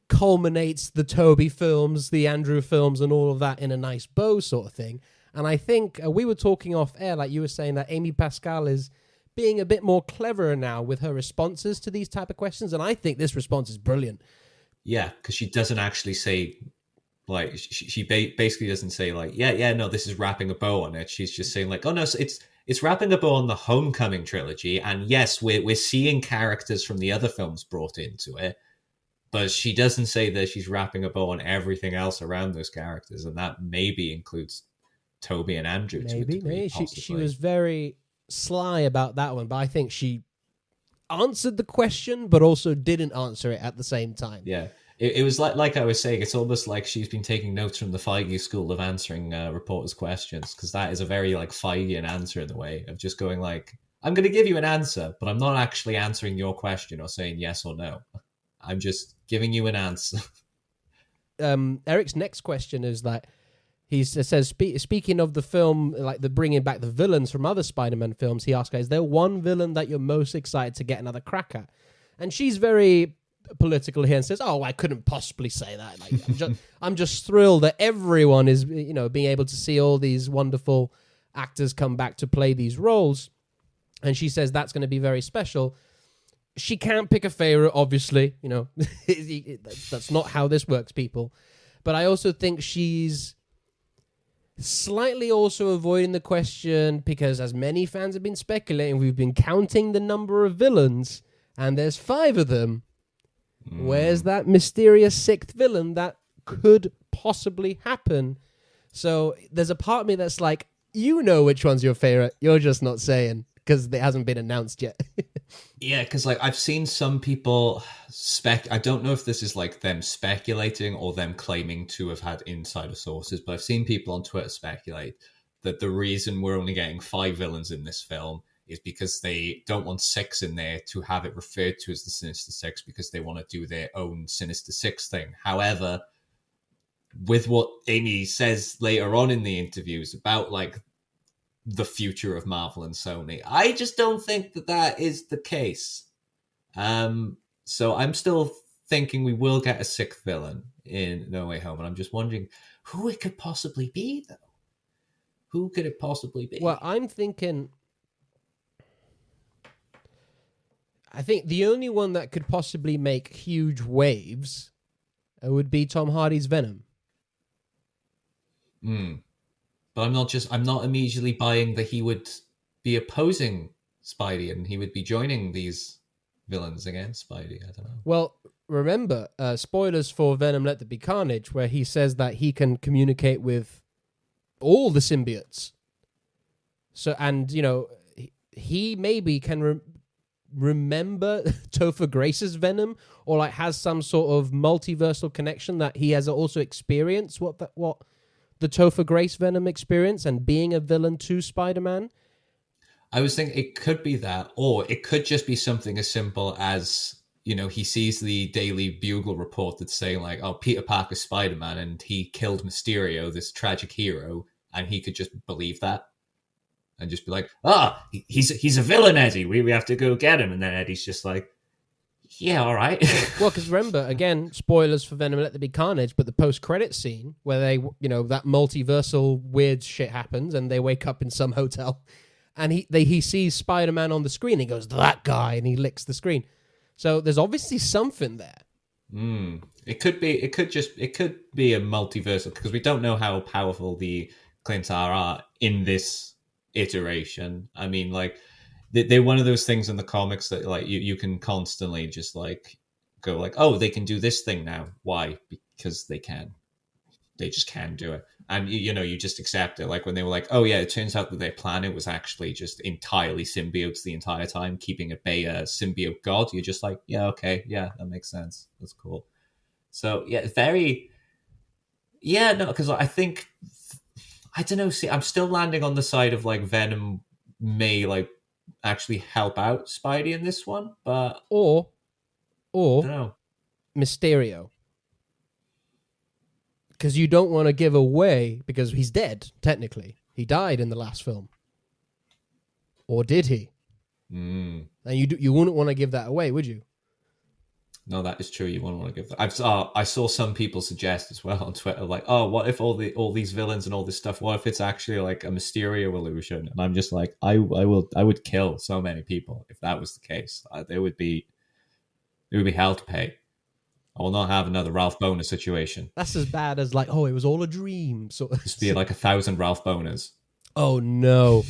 culminate the Tobey films, the Andrew films and all of that in a nice bow sort of thing? And I think we were talking off air, like you were saying, that Amy Pascal is being a bit more cleverer now with her responses to these type of questions. And I think this response is brilliant. Yeah, because she doesn't actually say, like, she basically doesn't say, like, yeah, no, this is wrapping a bow on it. She's just saying, like, oh, no, it's wrapping a bow on the Homecoming trilogy. And yes, we're seeing characters from the other films brought into it. But she doesn't say that she's wrapping a bow on everything else around those characters. And that maybe includes Tobey and Andrew. Maybe. She was very sly about that one. But I think she answered the question, but also didn't answer it at the same time. Yeah. It was like I was saying, it's almost like she's been taking notes from the Feige school of answering reporters' questions, because that is a very like Feigean answer in the way of just going like, I'm going to give you an answer, but I'm not actually answering your question or saying yes or no. I'm just giving you an answer. Eric's next question is that he says, speaking of the film, like the bringing back the villains from other Spider-Man films, he asks, is there one villain that you're most excited to get another crack at? And she's very political here and says, oh, I couldn't possibly say that. Like, I'm just thrilled that everyone is, being able to see all these wonderful actors come back to play these roles. And she says that's going to be very special. She can't pick a favorite, obviously. That's not how this works, people. But I also think she's slightly also avoiding the question because, as many fans have been speculating, we've been counting the number of villains, and there's 5 of them. Where's that mysterious 6th villain that could possibly happen? So there's a part of me that's like, which one's your favorite. You're just not saying because it hasn't been announced yet. Yeah, because like I've seen some people I don't know if this is like them speculating or them claiming to have had insider sources, but I've seen people on Twitter speculate that the reason we're only getting 5 villains in this film is because they don't want 6 in there to have it referred to as the Sinister Six, because they want to do their own Sinister Six thing. However, with what Amy says later on in the interviews about like the future of Marvel and Sony, I just don't think that is the case. So I'm still thinking we will get a 6th villain in No Way Home, and I'm just wondering who it could possibly be, though. Who could it possibly be? Well, I'm thinking, I think the only one that could possibly make huge waves would be Tom Hardy's Venom. But I'm not immediately buying that he would be opposing Spidey and he would be joining these villains against Spidey. I don't know. Well, remember, spoilers for Venom Let There Be Carnage, where he says that he can communicate with all the symbiotes. So, and, he maybe can remember Topher Grace's Venom, or like has some sort of multiversal connection that he has also experienced what the Topher Grace Venom experience and being a villain to Spider-Man. I was thinking it could be that, or it could just be something as simple as, he sees the Daily Bugle report that's saying like, oh, Peter Parker's Spider-Man and he killed Mysterio, this tragic hero, and he could just believe that and just be like, he's a villain, Eddie. We have to go get him. And then Eddie's just like, yeah, all right. Well, because remember, again, spoilers for Venom Let There Be Carnage, but the post-credit scene where they, that multiversal weird shit happens and they wake up in some hotel and he sees Spider-Man on the screen and he goes, that guy, and he licks the screen. So there's obviously something there. It could be a multiversal, because we don't know how powerful the Clintara are in this iteration. I mean, like they're one of those things in the comics that like you can constantly just like go like, oh, they can do this thing now. Why? Because they can. They just can do it. And you know, you just accept it. Like when they were like, oh yeah, it turns out that their planet was actually just entirely symbiotes the entire time, keeping at bay a symbiote god. You're just like, yeah, okay, yeah, that makes sense. That's cool. So yeah, no, because I think, I don't know. See, I'm still landing on the side of like Venom may like actually help out Spidey in this one, but or I don't know. Mysterio. Because you don't want to give away, because he's dead, technically. He died in the last film. Or did he? And you wouldn't want to give that away, would you? No, that is true. You wouldn't want to give that. I saw some people suggest as well on Twitter, like, oh, what if all these villains and all this stuff, what if it's actually like a Mysterio illusion? And I'm just like, I would kill so many people if that was the case. There would be hell to pay. I will not have another Ralph Boner situation. That's as bad as like, oh, it was all a dream. So just be like 1,000 Ralph Boners. Oh no!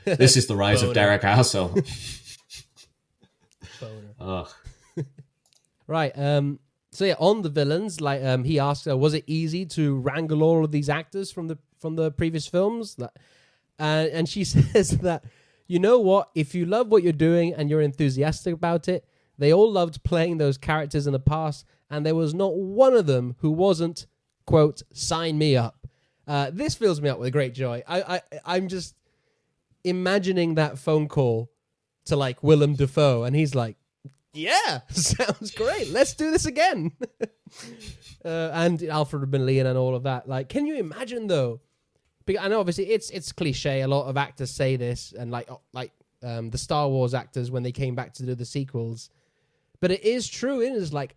This is the rise of Derek Hassel. Boner. Right. So yeah, on the villains, like he asks, was it easy to wrangle all of these actors from the previous films? And she says that, you know what? If you love what you're doing and you're enthusiastic about it. They all loved playing those characters in the past, and there was not one of them who wasn't, quote, sign me up. This fills me up with great joy. I'm just imagining that phone call to, like, Willem Dafoe, and he's like, yeah, sounds great. Let's do this again. And Alfred Molina and all of that. Like, can you imagine, though? Because I know, obviously, it's cliche. A lot of actors say this, and, like the Star Wars actors, when they came back to do the sequels. But it is true. It is like,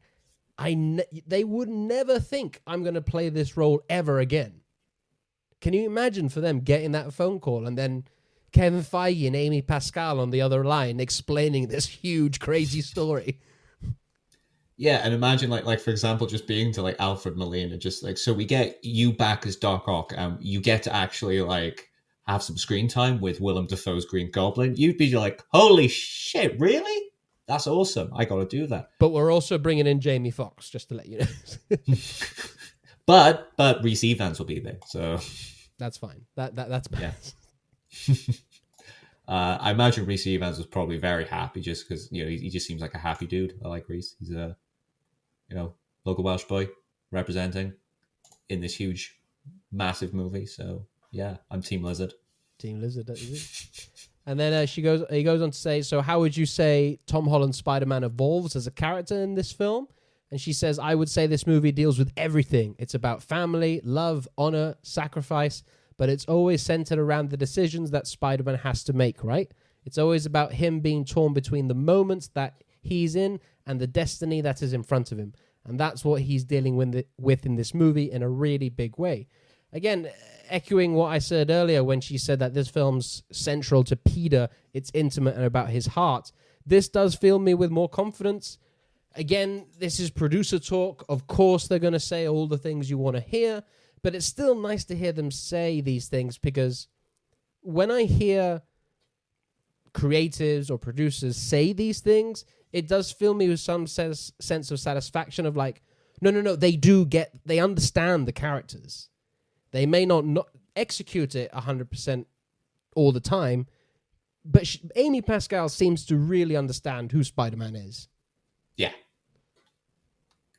they would never think I'm going to play this role ever again. Can you imagine for them getting that phone call and then Kevin Feige and Amy Pascal on the other line explaining this huge, crazy story? Yeah, and imagine like for example, just being to like Alfred Molina, just like, so we get you back as Doc Ock, and you get to actually like have some screen time with Willem Dafoe's Green Goblin. You'd be like, holy shit, really? That's awesome. I got to do that. But we're also bringing in Jamie Foxx, just to let you know. but Rhys Evans will be there, so that's fine. That's bad. Yeah. I imagine Rhys Evans was probably very happy, just because he just seems like a happy dude. I like Rhys. He's a local Welsh boy representing in this huge, massive movie. So yeah, I'm Team Lizard. Team Lizard, is it? And then he goes on to say, so how would you say Tom Holland Spider-Man evolves as a character in this film? And she says, I would say this movie deals with everything. It's about family, love, honor, sacrifice, but it's always centered around the decisions that Spider-Man has to make, right? It's always about him being torn between the moments that he's in and the destiny that is in front of him. And that's what he's dealing with in this movie in a really big way. Again, echoing what I said earlier when she said that this film's central to Peter, it's intimate and about his heart. This does fill me with more confidence. Again, this is producer talk. Of course, they're going to say all the things you want to hear, but it's still nice to hear them say these things, because when I hear creatives or producers say these things, it does fill me with some sense of satisfaction of like, no, they understand the characters. They may not execute it 100% all the time, but Amy Pascal seems to really understand who Spider-Man is. Yeah.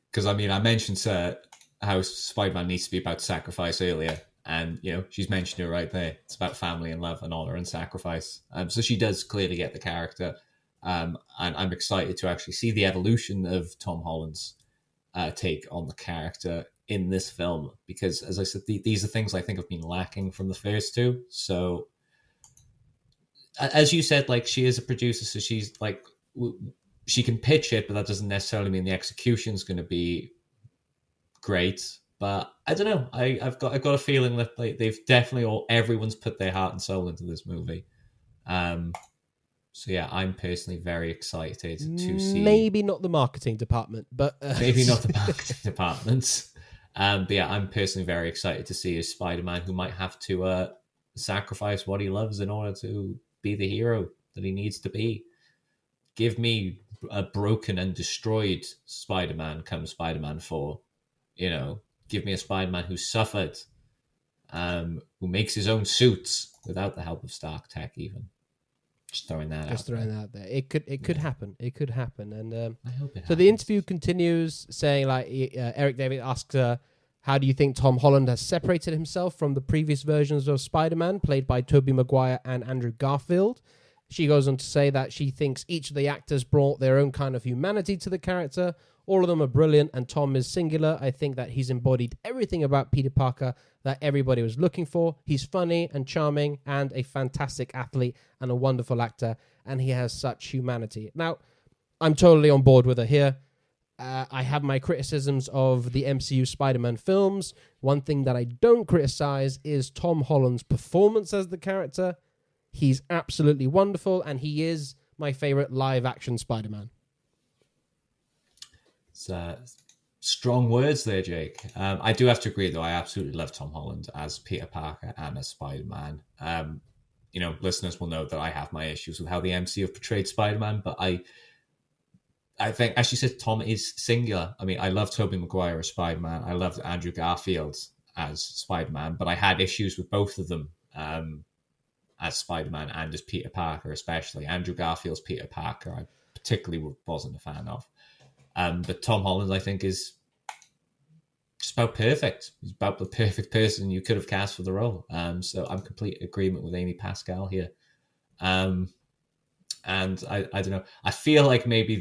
Because, I mean, I mentioned how Spider-Man needs to be about sacrifice earlier, and, she's mentioned it right there. It's about family and love and honor and sacrifice. So she does clearly get the character, and I'm excited to actually see the evolution of Tom Holland's take on the character in this film, because as I said, these are things I think have been lacking from the first two. So as you said, like, she is a producer, so she's like, she can pitch it, but that doesn't necessarily mean the execution is going to be great. But I don't know, I've got a feeling that they've definitely everyone's put their heart and soul into this movie. So yeah, I'm personally very excited to see. Maybe not the marketing department, but maybe not the marketing department. But yeah, I'm personally very excited to see a Spider-Man who might have to sacrifice what he loves in order to be the hero that he needs to be. Give me a broken and destroyed Spider-Man come Spider-Man 4. Give me a Spider-Man who suffered, who makes his own suits without the help of Stark Tech even. Just throwing that out there. It could happen. It could happen. And I hope it so happens. the interview continues, saying like Eric David asks her, how do you think Tom Holland has separated himself from the previous versions of Spider-Man, played by Tobey Maguire and Andrew Garfield? She goes on to say that she thinks each of the actors brought their own kind of humanity to the character. All of them are brilliant, and Tom is singular. I think that he's embodied everything about Peter Parker that everybody was looking for. He's funny and charming and a fantastic athlete and a wonderful actor, and he has such humanity. Now, I'm totally on board with her here. I have my criticisms of the MCU Spider-Man films. One thing that I don't criticize is Tom Holland's performance as the character. He's absolutely wonderful, and he is my favorite live-action Spider-Man. It's strong words there, Jake. I do have to agree, though. I absolutely love Tom Holland as Peter Parker and as Spider-Man. Listeners will know that I have my issues with how the MCU have portrayed Spider-Man, but I think, as you said, Tom is singular. I mean, I love Tobey Maguire as Spider-Man. I loved Andrew Garfield as Spider-Man, but I had issues with both of them as Spider-Man and as Peter Parker, especially. Andrew Garfield's Peter Parker, I particularly wasn't a fan of. But Tom Holland, I think, is just about perfect. He's about the perfect person you could have cast for the role. So I'm complete agreement with Amy Pascal here. And I don't know. I feel like maybe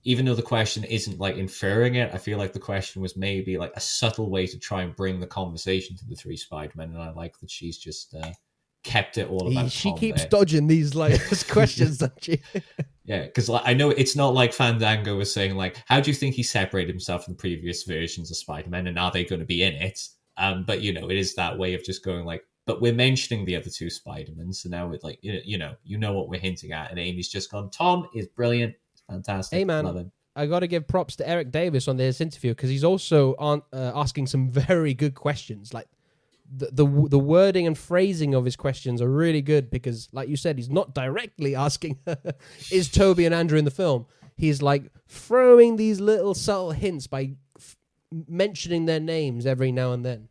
even though the question isn't like inferring it, I feel like the question was maybe like a subtle way to try and bring the conversation to the three Spider-Men. And I like that she's just kept it all about She Tom keeps there. dodging these like questions, doesn't she? Yeah, because I know it's not like Fandango was saying, like, how do you think he separated himself from the previous versions of Spider-Man, and are they going to be in it? But, it is that way of just going, like, but we're mentioning the other two Spider-Men, so now it's like, you know what we're hinting at, and Amy's just gone, Tom is brilliant, fantastic, hey, man, love him. I got to give props to Eric Davis on this interview, because he's also asking some very good questions, like, the wording and phrasing of his questions are really good because, like you said, he's not directly asking, is Toby and Andrew in the film? He's like throwing these little subtle hints by mentioning their names every now and then.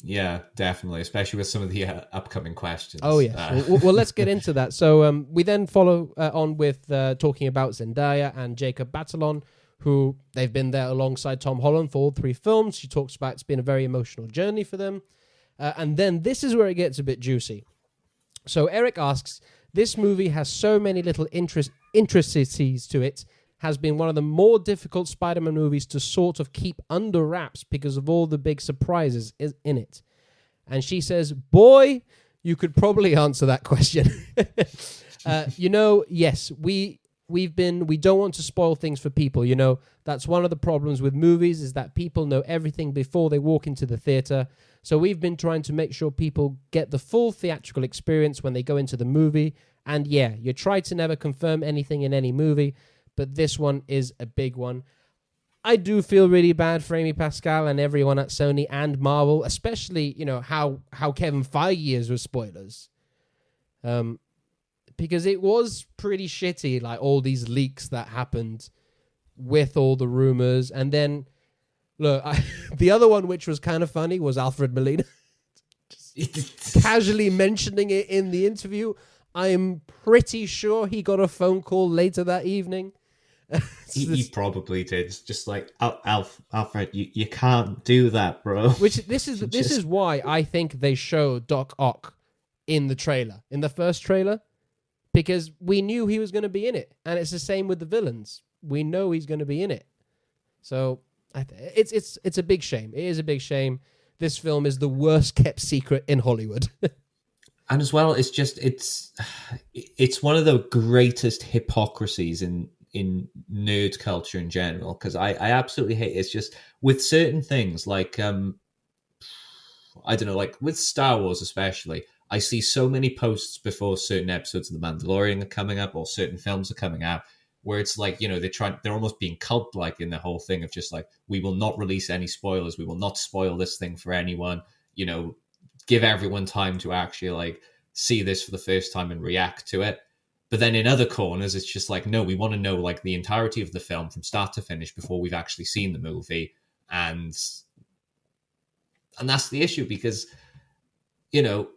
Yeah, definitely, especially with some of the upcoming questions. Oh, yes. Well, let's get into that. So we then follow on with talking about Zendaya and Jacob Batalon, who they've been there alongside Tom Holland for all three films. She talks about it's been a very emotional journey for them. And then this is where it gets a bit juicy. So Eric asks, this movie has so many little intricacies to it, has been one of the more difficult Spider-Man movies to sort of keep under wraps because of all the big surprises in it. And she says, boy, you could probably answer that question. Yes, we don't want to spoil things for people. That's one of the problems with movies is that people know everything before they walk into the theater. So we've been trying to make sure people get the full theatrical experience when they go into the movie. And yeah, you try to never confirm anything in any movie, but this one is a big one. I do feel really bad for Amy Pascal and everyone at Sony and Marvel, especially, how Kevin Feige is with spoilers. Because it was pretty shitty, like all these leaks that happened with all the rumors. And then, look, the other one, which was kind of funny, was Alfred Molina. Just casually mentioning it in the interview. I'm pretty sure he got a phone call later that evening. He probably did. It's just like, Alfred, you can't do that, bro. This is why I think they show Doc Ock in the trailer, in the first trailer. Because we knew he was going to be in it. And it's the same with the villains. We know he's going to be in it. So it's a big shame. It is a big shame. This film is the worst kept secret in Hollywood. And as well, it's one of the greatest hypocrisies in nerd culture in general. Because I absolutely hate it. It's just with certain things like, I don't know, like with Star Wars especially, I see so many posts before certain episodes of The Mandalorian are coming up or certain films are coming out where it's like, they're almost being cult-like in the whole thing of just like, we will not release any spoilers. We will not spoil this thing for anyone. give everyone time to actually like see this for the first time and react to it. But then in other corners, it's just like, no, we want to know like the entirety of the film from start to finish before we've actually seen the movie. And that's the issue, because, you know,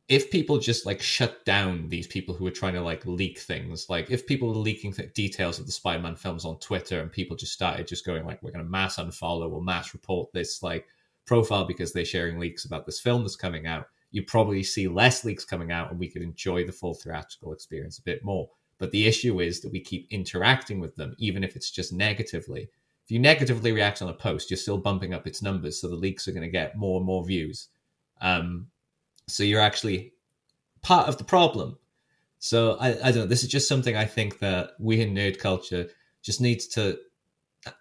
if people just like shut down these people who are trying to like leak things, like if people are leaking details of the Spider-Man films on Twitter and people just started just going like, we're going to mass unfollow or mass report this like profile because they're sharing leaks about this film that's coming out, you probably see less leaks coming out and we could enjoy the full theatrical experience a bit more. But the issue is that we keep interacting with them, even if it's just negatively. If you negatively react on a post, you're still bumping up its numbers, so the leaks are going to get more and more views. So you're actually part of the problem. So I don't know, this is just something I think that we in nerd culture just needs to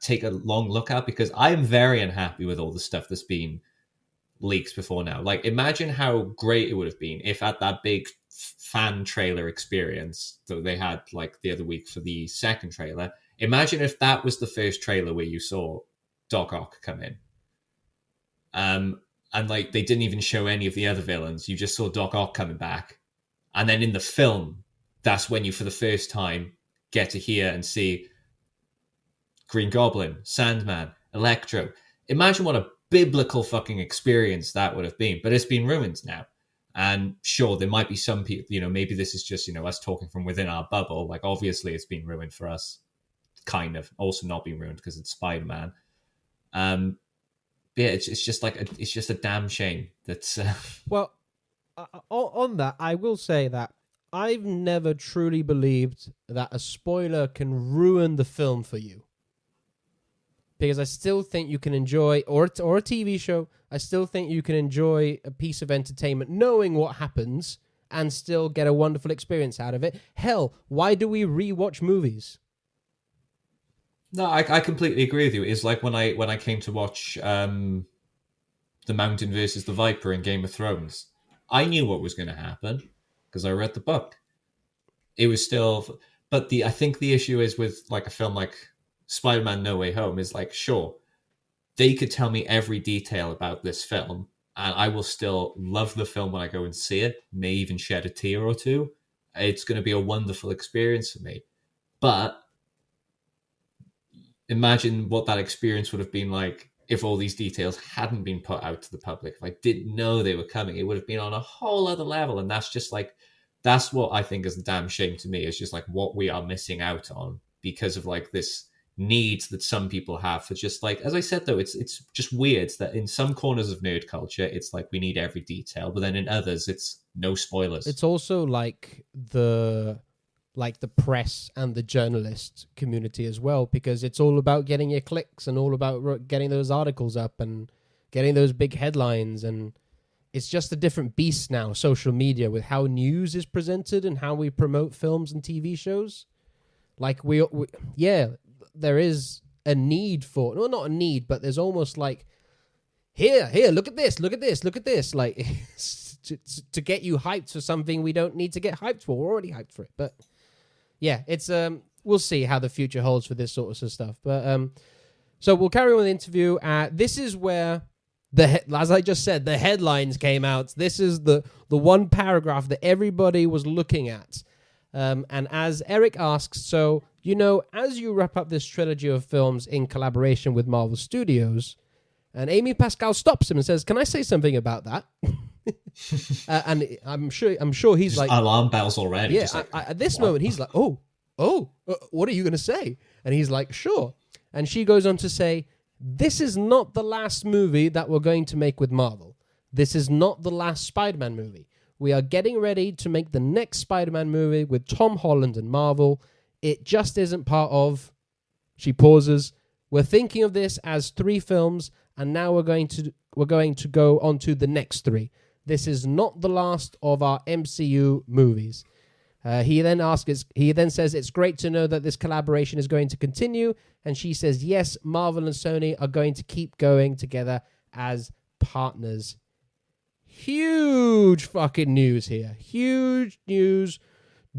take a long look at, because I'm very unhappy with all the stuff that's been leaks before now. Like, imagine how great it would have been if at that big fan trailer experience that they had like the other week for the second trailer, imagine if that was the first trailer where you saw Doc Ock come in. And like they didn't even show any of the other villains. You just saw Doc Ock coming back. And then in the film, that's when you for the first time get to hear and see Green Goblin, Sandman, Electro. Imagine what a biblical fucking experience that would have been. But it's been ruined now. And sure, there might be some people, you know, maybe this is just, you know, us talking from within our bubble. Like, obviously it's been ruined for us, kind of. Also not been ruined because it's Spider-Man. Yeah, it's just like it's just a damn shame that. Well, on that, I will say that I've never truly believed that a spoiler can ruin the film for you, because I still think you can enjoy, or a TV show, I still think you can enjoy a piece of entertainment knowing what happens and still get a wonderful experience out of it. Hell, why do we rewatch movies? No, I completely agree with you. It's like when I came to watch The Mountain versus the Viper in Game of Thrones. I knew what was going to happen because I read the book. It was still, but I think the issue is with like a film like Spider-Man No Way Home is like, sure, they could tell me every detail about this film and I will still love the film when I go and see it, may even shed a tear or two. It's going to be a wonderful experience for me. But imagine what that experience would have been like if all these details hadn't been put out to the public. If I didn't know they were coming, it would have been on a whole other level. And that's just like, that's what I think is a damn shame to me, is just like what we are missing out on because of like this needs that some people have for just like, as I said though, it's just weird that in some corners of nerd culture, it's like we need every detail, but then in others, it's no spoilers. It's also like the press and the journalist community as well, because it's all about getting your clicks and all about getting those articles up and getting those big headlines. And it's just a different beast now, social media, with how news is presented and how we promote films and TV shows. Like yeah, there is a need for, well, not a need, but there's almost like, here, look at this, like to get you hyped for something we don't need to get hyped for. We're already hyped for it, but yeah, it's we'll see how the future holds for this sort of stuff. But so we'll carry on with the interview. This is where as I just said, the headlines came out. This is the one paragraph that everybody was looking at. And as Eric asks, so, you know, as you wrap up this trilogy of films in collaboration with Marvel Studios, and Amy Pascal stops him and says, "Can I say something about that?" And I'm sure he's just like, alarm bells already. Yeah, like, at this moment, he's like, oh, what are you going to say? And he's like, sure. And she goes on to say, this is not the last movie that we're going to make with Marvel. This is not the last Spider-Man movie. We are getting ready to make the next Spider-Man movie with Tom Holland and Marvel. It just isn't part of... She pauses. We're thinking of this as 3 films, and now we're going to go on to the next 3. This is not the last of our MCU movies. He then says, it's great to know that this collaboration is going to continue. And she says, yes, Marvel and Sony are going to keep going together as partners. Huge fucking news here. Huge news.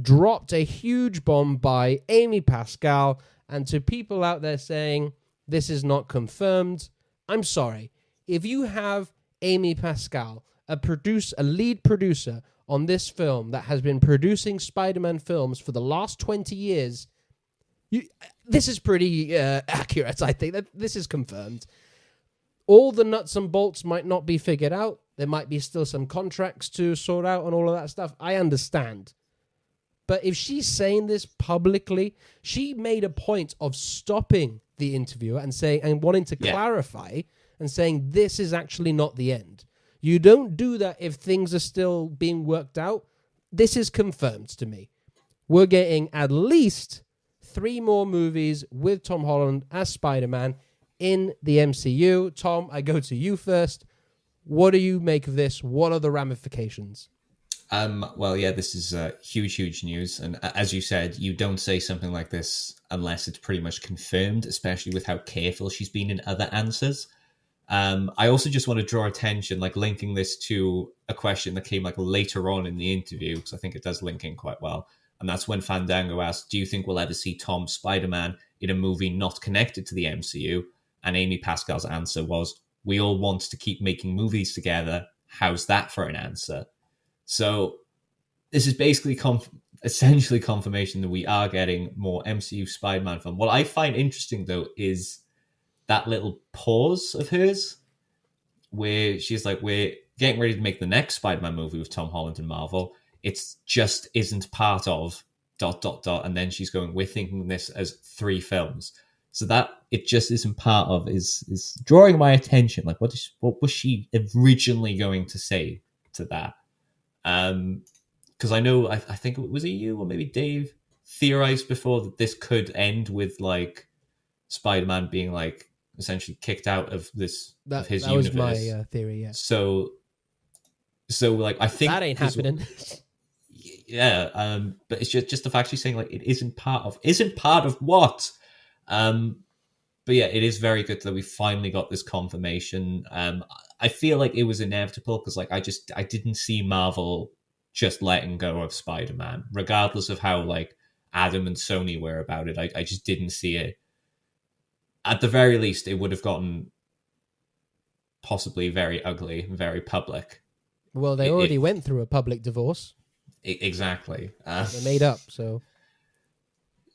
Dropped a huge bomb by Amy Pascal. And to people out there saying, this is not confirmed, I'm sorry. If you have Amy Pascal, a lead producer on this film that has been producing Spider-Man films for the last 20 years, this is pretty accurate, I think. This is confirmed. All the nuts and bolts might not be figured out. There might be still some contracts to sort out and all of that stuff. I understand. But if she's saying this publicly, she made a point of stopping the interviewer and wanting to clarify and saying this is actually not the end. You don't do that if things are still being worked out. This is confirmed to me. We're getting at least 3 more movies with Tom Holland as Spider-Man in the MCU. Tom, I go to you first. What do you make of this? What are the ramifications? Well, yeah, this is huge news. And as you said, you don't say something like this unless it's pretty much confirmed, especially with how careful she's been in other answers. I also just want to draw attention, like linking this to a question that came like later on in the interview, because I think it does link in quite well. And that's when Fandango asked, do you think we'll ever see Tom Spider-Man in a movie not connected to the MCU? And Amy Pascal's answer was, we all want to keep making movies together. How's that for an answer? So this is basically essentially confirmation that we are getting more MCU Spider-Man film. What I find interesting, though, is that little pause of hers where she's like, we're getting ready to make the next Spider-Man movie with Tom Holland and Marvel. It's just isn't part of ... And then she's going, we're thinking this as 3 films. So that it just isn't part of is drawing my attention. Like, what was she originally going to say to that? Because I know, I think it was you or maybe Dave theorized before that this could end with like Spider-Man being like essentially kicked out of his universe. That was my theory, yeah. So like I think that ain't happening. Yeah, but it's just the fact she's saying like it isn't part of what. But yeah, it is very good that we finally got this confirmation. I feel like it was inevitable because like I didn't see Marvel just letting go of Spider-Man, regardless of how like Adam and Sony were about it. I just didn't see it. At the very least, it would have gotten possibly very ugly and very public. Well, they already went through a public divorce. Exactly. They made up, so...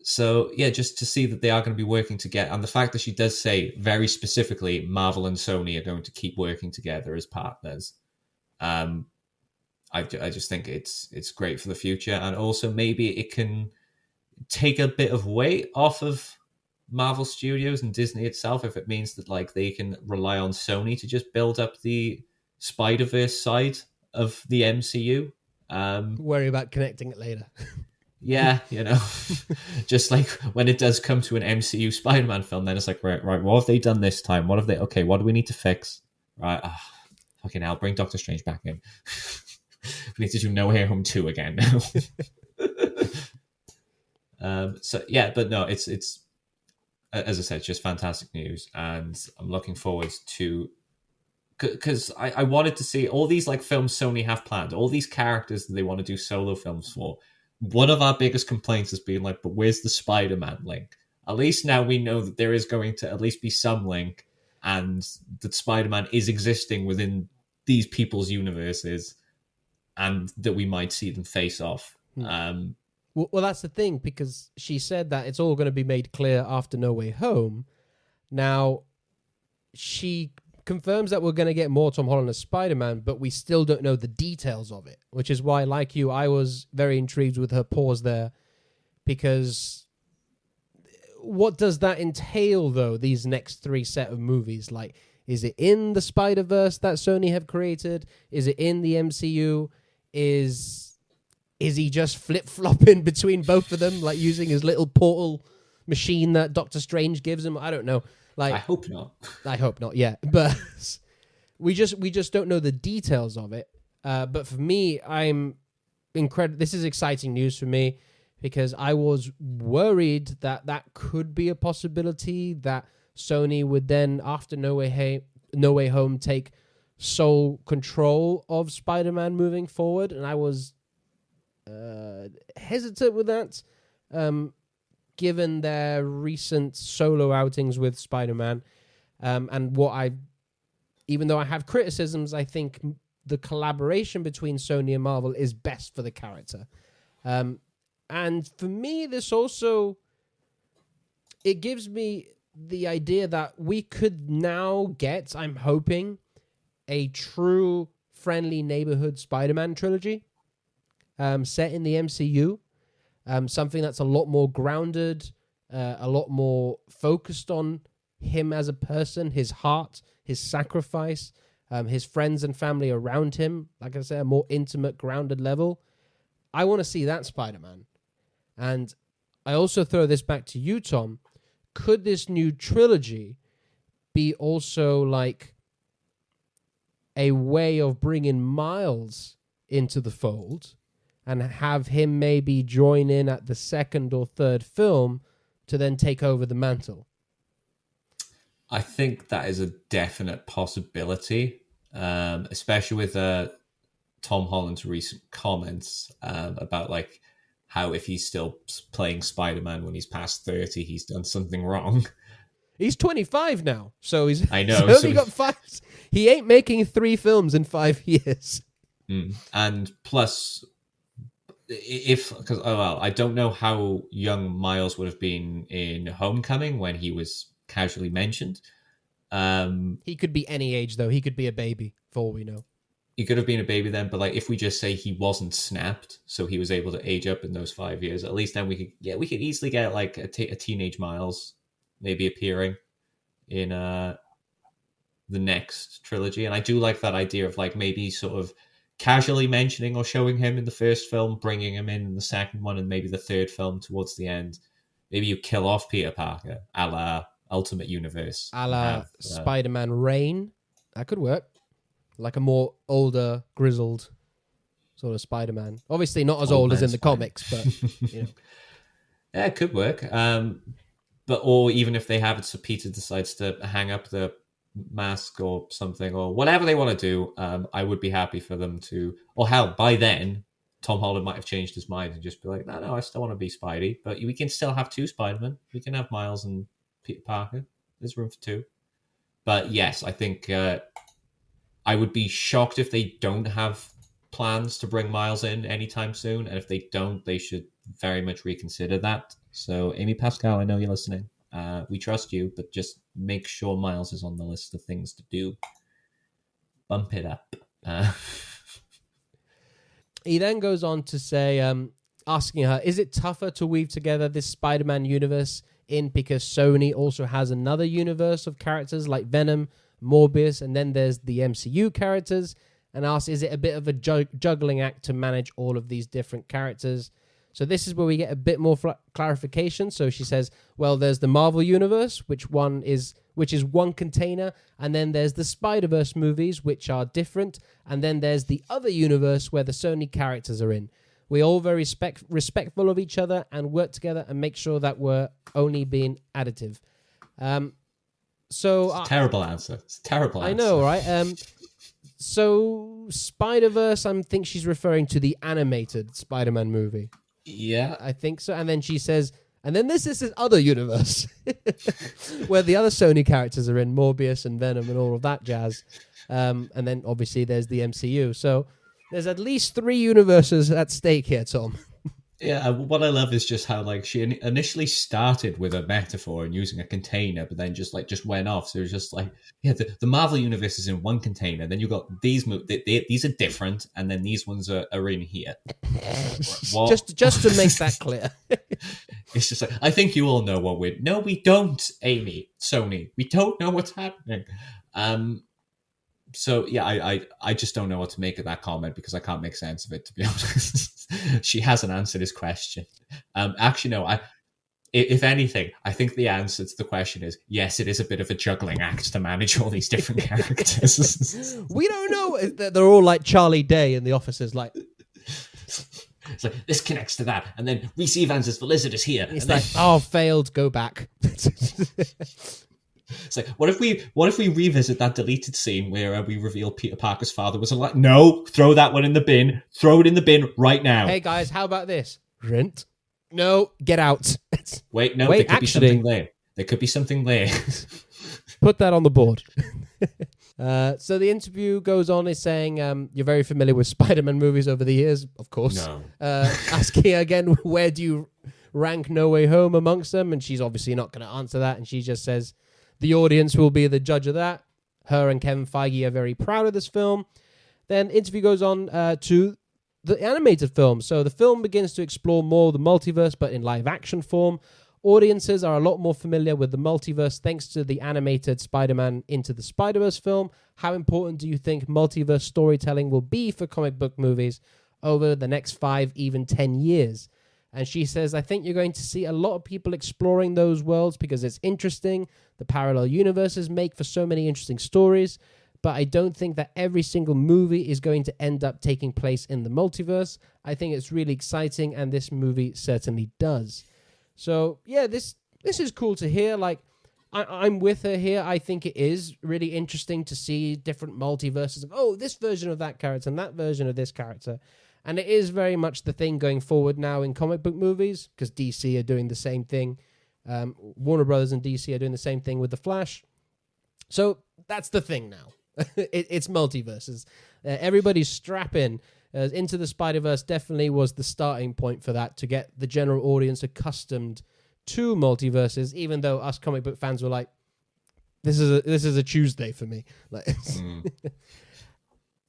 So, yeah, just to see that they are going to be working together. And the fact that she does say very specifically Marvel and Sony are going to keep working together as partners. I just think it's great for the future. And also maybe it can take a bit of weight off of Marvel Studios and Disney itself if it means that like they can rely on Sony to just build up the Spider-Verse side of the MCU. Worry about connecting it later. Yeah, you know, just like when it does come to an MCU Spider-Man film, then it's like, right, what have they done this time? What do we need to fix? Right, fucking hell, bring Doctor Strange back in. We need to do No Way Home 2 again now. So, yeah, but no, it's as I said, it's just fantastic news, and I'm looking forward to... Because I wanted to see all these like films Sony have planned, all these characters that they want to do solo films for. One of our biggest complaints has been like, but where's the Spider-Man link? At least now we know that there is going to at least be some link and that Spider-Man is existing within these people's universes and that we might see them face off. Well, that's the thing, because she said that it's all going to be made clear after No Way Home. Now, she confirms that we're going to get more Tom Holland as Spider-Man, but we still don't know the details of it, which is why, like you, I was very intrigued with her pause there, because what does that entail, though, these next 3 set of movies? Like, is it in the Spider-Verse that Sony have created? Is it in the MCU? Is he just flip-flopping between both of them, like using his little portal machine that Doctor Strange gives him? I don't know. Like, I hope not. I hope not, yeah. But we just don't know the details of it. But for me, I'm incredible. This is exciting news for me because I was worried that could be a possibility that Sony would then, after No Way Home, take sole control of Spider-Man moving forward. And I was hesitant with that. Given their recent solo outings with Spider-Man, and even though I have criticisms, I think the collaboration between Sony and Marvel is best for the character. And for me, this also, it gives me the idea that we could now get, I'm hoping, a true friendly neighborhood Spider-Man trilogy set in the MCU. Something that's a lot more grounded, a lot more focused on him as a person, his heart, his sacrifice, his friends and family around him. Like I said, a more intimate, grounded level. I want to see that Spider-Man. And I also throw this back to you, Tom. Could this new trilogy be also like a way of bringing Miles into the fold and have him maybe join in at the second or third film to then take over the mantle? I think that is a definite possibility, especially with Tom Holland's recent comments about like how if he's still playing Spider-Man when he's past 30, he's done something wrong. He's 25 now, so I know. He's only got 5. He ain't making 3 films in 5 years. And plus, I don't know how young Miles would have been in Homecoming when he was casually mentioned. He could be any age, though. He could be a baby, for all we know. He could have been a baby then, but like if we just say he wasn't snapped, so he was able to age up in those 5 years, at least then we could easily get like a teenage Miles maybe appearing in the next trilogy. And I do like that idea of like maybe sort of casually mentioning or showing him in the first film, bringing him in the second one, and maybe the third film towards the end. Maybe you kill off Peter Parker, a la Ultimate Universe. A la Spider-Man Reign. That could work. Like a more older, grizzled sort of Spider-Man. Obviously not as old as in the comics, but, you know. Yeah, it could work. Or even if they have it so Peter decides to hang up the mask or something, or whatever they want to do, I would be happy for them to... Or hell, by then, Tom Holland might have changed his mind and just be like, no, I still want to be Spidey, but we can still have 2 Spider-Men. We can have Miles and Peter Parker. There's room for 2. But yes, I think... I would be shocked if they don't have plans to bring Miles in anytime soon. And if they don't, they should very much reconsider that. So, Amy Pascal, I know you're listening. We trust you, but just make sure Miles is on the list of things to do. Bump it up. He then goes on to say, asking her, is it tougher to weave together this Spider-Man universe in because Sony also has another universe of characters like Venom, Morbius, and then there's the MCU characters, and asks, is it a bit of a juggling act to manage all of these different characters? So this is where we get a bit more clarification. So she says, well, there's the Marvel universe, which is one container, and then there's the Spider-Verse movies, which are different, and then there's the other universe where the Sony characters are in. We're all very respectful of each other and work together and make sure that we're only being additive. So it's a terrible answer. It's a terrible answer. I know, right? So Spider-Verse, I think she's referring to the animated Spider-Man movie. Yeah. I think so. And then she says, and then this is this other universe where the other Sony characters are in, Morbius and Venom and all of that jazz. And then obviously there's the MCU. So there's at least 3 universes at stake here, Tom. Yeah, what I love is just how like she initially started with a metaphor and using a container, but then just went off. So it was just like, yeah, the Marvel universe is in one container. Then you got these these are different, and then these ones are in here. just to make that clear. It's just like, I think you all know what we're... No, we don't, Amy, Sony. We don't know what's happening. So yeah, I just don't know what to make of that comment because I can't make sense of it, to be honest. She hasn't answered his question. Actually, no. If anything, I think the answer to the question is yes. It is a bit of a juggling act to manage all these different characters. We don't know. They're all like Charlie Day in the offices, like. It's like this connects to that, and then Reese Evans is the lizard is here. It's like, oh, failed. Go back. It's like, what if we revisit that deleted scene where we reveal Peter Parker's father was alive? No, throw that one in the bin. Throw it in the bin right now. Hey guys, how about this? Rent? No, get out. Wait, there could be something there. There could be something there. Put that on the board. So the interview goes on, is saying, you're very familiar with Spider-Man movies over the years, of course. No. Asking again, where do you rank No Way Home amongst them? And she's obviously not going to answer that. And she just says, the audience will be the judge of that. Her and Kevin Feige are very proud of this film. Then interview goes on to the animated film. So the film begins to explore more of the multiverse, but in live action form. Audiences are a lot more familiar with the multiverse thanks to the animated Spider-Man Into the Spider-Verse film. How important do you think multiverse storytelling will be for comic book movies over the next 5, even 10 years? And she says, I think you're going to see a lot of people exploring those worlds because it's interesting. The parallel universes make for so many interesting stories. But I don't think that every single movie is going to end up taking place in the multiverse. I think it's really exciting, and this movie certainly does. So, yeah, this is cool to hear. Like, I'm with her here. I think it is really interesting to see different multiverses. Oh, this version of that character and that version of this character. And it is very much the thing going forward now in comic book movies, because DC are doing the same thing. Warner Brothers and DC are doing the same thing with The Flash. So that's the thing now. It's multiverses. Everybody's strapping. Into the Spider-Verse definitely was the starting point for that, to get the general audience accustomed to multiverses, even though us comic book fans were like, this is a Tuesday for me. Like,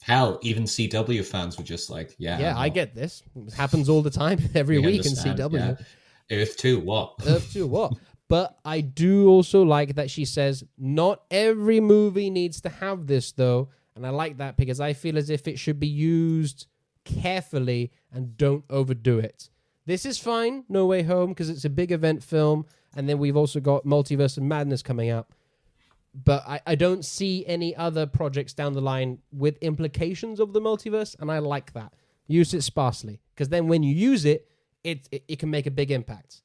Hell, even CW fans were just like, yeah, I get this. It happens all the time, every week in CW. Yeah. Earth 2, what? Earth 2, what? But I do also like that she says, not every movie needs to have this, though. And I like that because I feel as if it should be used carefully and don't overdo it. This is fine, No Way Home, because it's a big event film. And then we've also got Multiverse of Madness coming up. But I don't see any other projects down the line with implications of the multiverse. And I like that. Use it sparsely. Because then when you use it, it can make a big impact.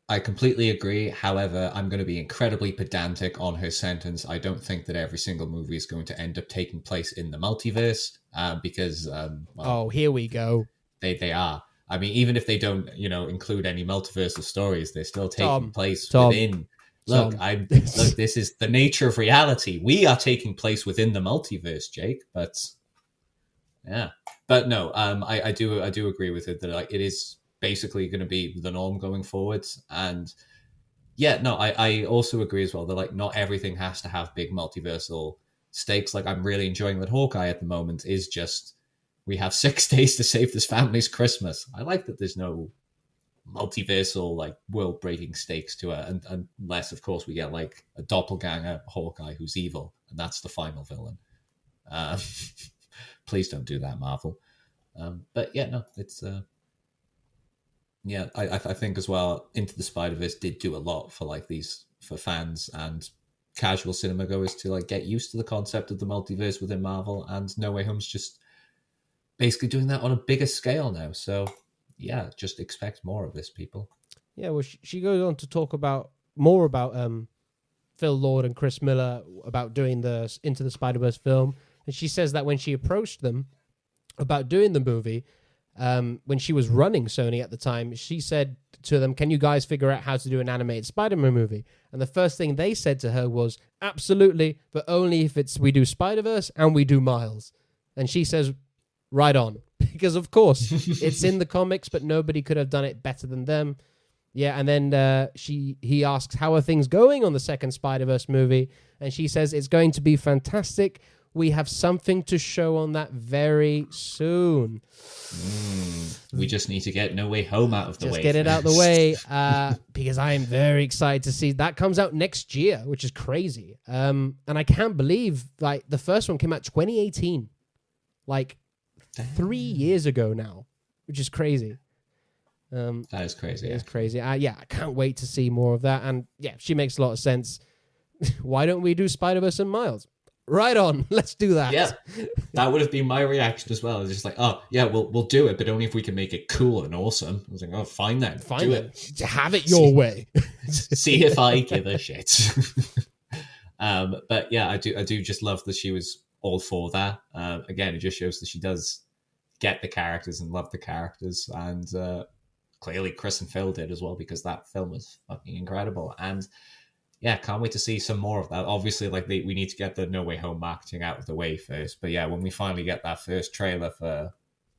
I completely agree. However, I'm going to be incredibly pedantic on her sentence. I don't think that every single movie is going to end up taking place in the multiverse because... oh, here we go. They are. I mean, even if they don't, include any multiversal stories, they're still taking place within... Look, this is the nature of reality. We are taking place within the multiverse, Jake, but... Yeah. But no, I do agree with it that it is... basically going to be the norm going forwards. And yeah, no, I also agree as well that not everything has to have big multiversal stakes. Like, I'm really enjoying that Hawkeye at the moment is just, we have 6 days to save this family's Christmas. I like that there's no multiversal world breaking stakes to it, and unless of course we get a doppelganger Hawkeye who's evil and that's the final villain. Please don't do that, Marvel. But yeah, no, it's yeah, I think as well, Into the Spider-Verse did do a lot for for fans and casual cinema goers to get used to the concept of the multiverse within Marvel, and No Way Home's just basically doing that on a bigger scale now. So yeah, just expect more of this, people. Yeah, well, she goes on to talk more about Phil Lord and Chris Miller about doing the Into the Spider-Verse film, and she says that when she approached them about doing the movie, when she was running Sony at the time, she said to them, can you guys figure out how to do an animated Spider-Man movie? And the first thing they said to her was, absolutely, but only if we do Spider-Verse and we do Miles. And she says, right on. Because, of course, it's in the comics, but nobody could have done it better than them. Yeah, and then he asks, how are things going on the second Spider-Verse movie? And she says, it's going to be fantastic. We have something to show on that very soon. We just need to get No Way Home out of the way. Just get it out of the way, because I am very excited to see. That comes out next year, which is crazy. And I can't believe, the first one came out 2018. 3 years ago now, which is crazy. That is crazy. It is crazy. I can't wait to see more of that. And yeah, she makes a lot of sense. Why don't we do Spider-Verse and Miles? Right on, let's do that. Yeah, that would have been my reaction as well. It's just oh yeah, we'll do it, but only if we can make it cool and awesome. I was like, oh, fine then, do it. Have it your way. See if I give a shit. But yeah, I do just love that she was all for that. Again, it just shows that she does get the characters and love the characters, and clearly Chris and Phil did as well, because that film was fucking incredible. And yeah, can't wait to see some more of that. Obviously, like we need to get the No Way Home marketing out of the way first. But yeah, when we finally get that first trailer for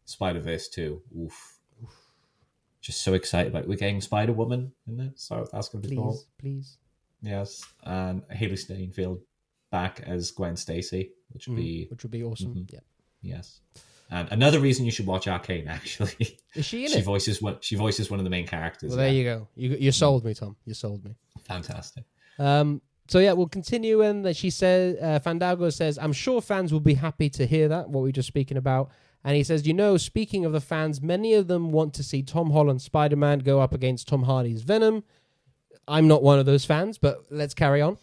Spider-Verse 2, oof. Just so excited about it. We're getting Spider-Woman in there, so that's going to be cool. Please. Yes, and Haley Steinfeld back as Gwen Stacy, which would be awesome. Mm-hmm. Yeah. Yes. And another reason you should watch Arcane, actually. Is she in it? She voices one of the main characters. Well, there you go. You sold me, Tom. You sold me. Fantastic. So yeah, we'll continue. And she says, Fandango says, I'm sure fans will be happy to hear that, what we were just speaking about. And he says, speaking of the fans, many of them want to see Tom Holland Spider-Man go up against Tom Hardy's Venom. I'm not one of those fans, but let's carry on.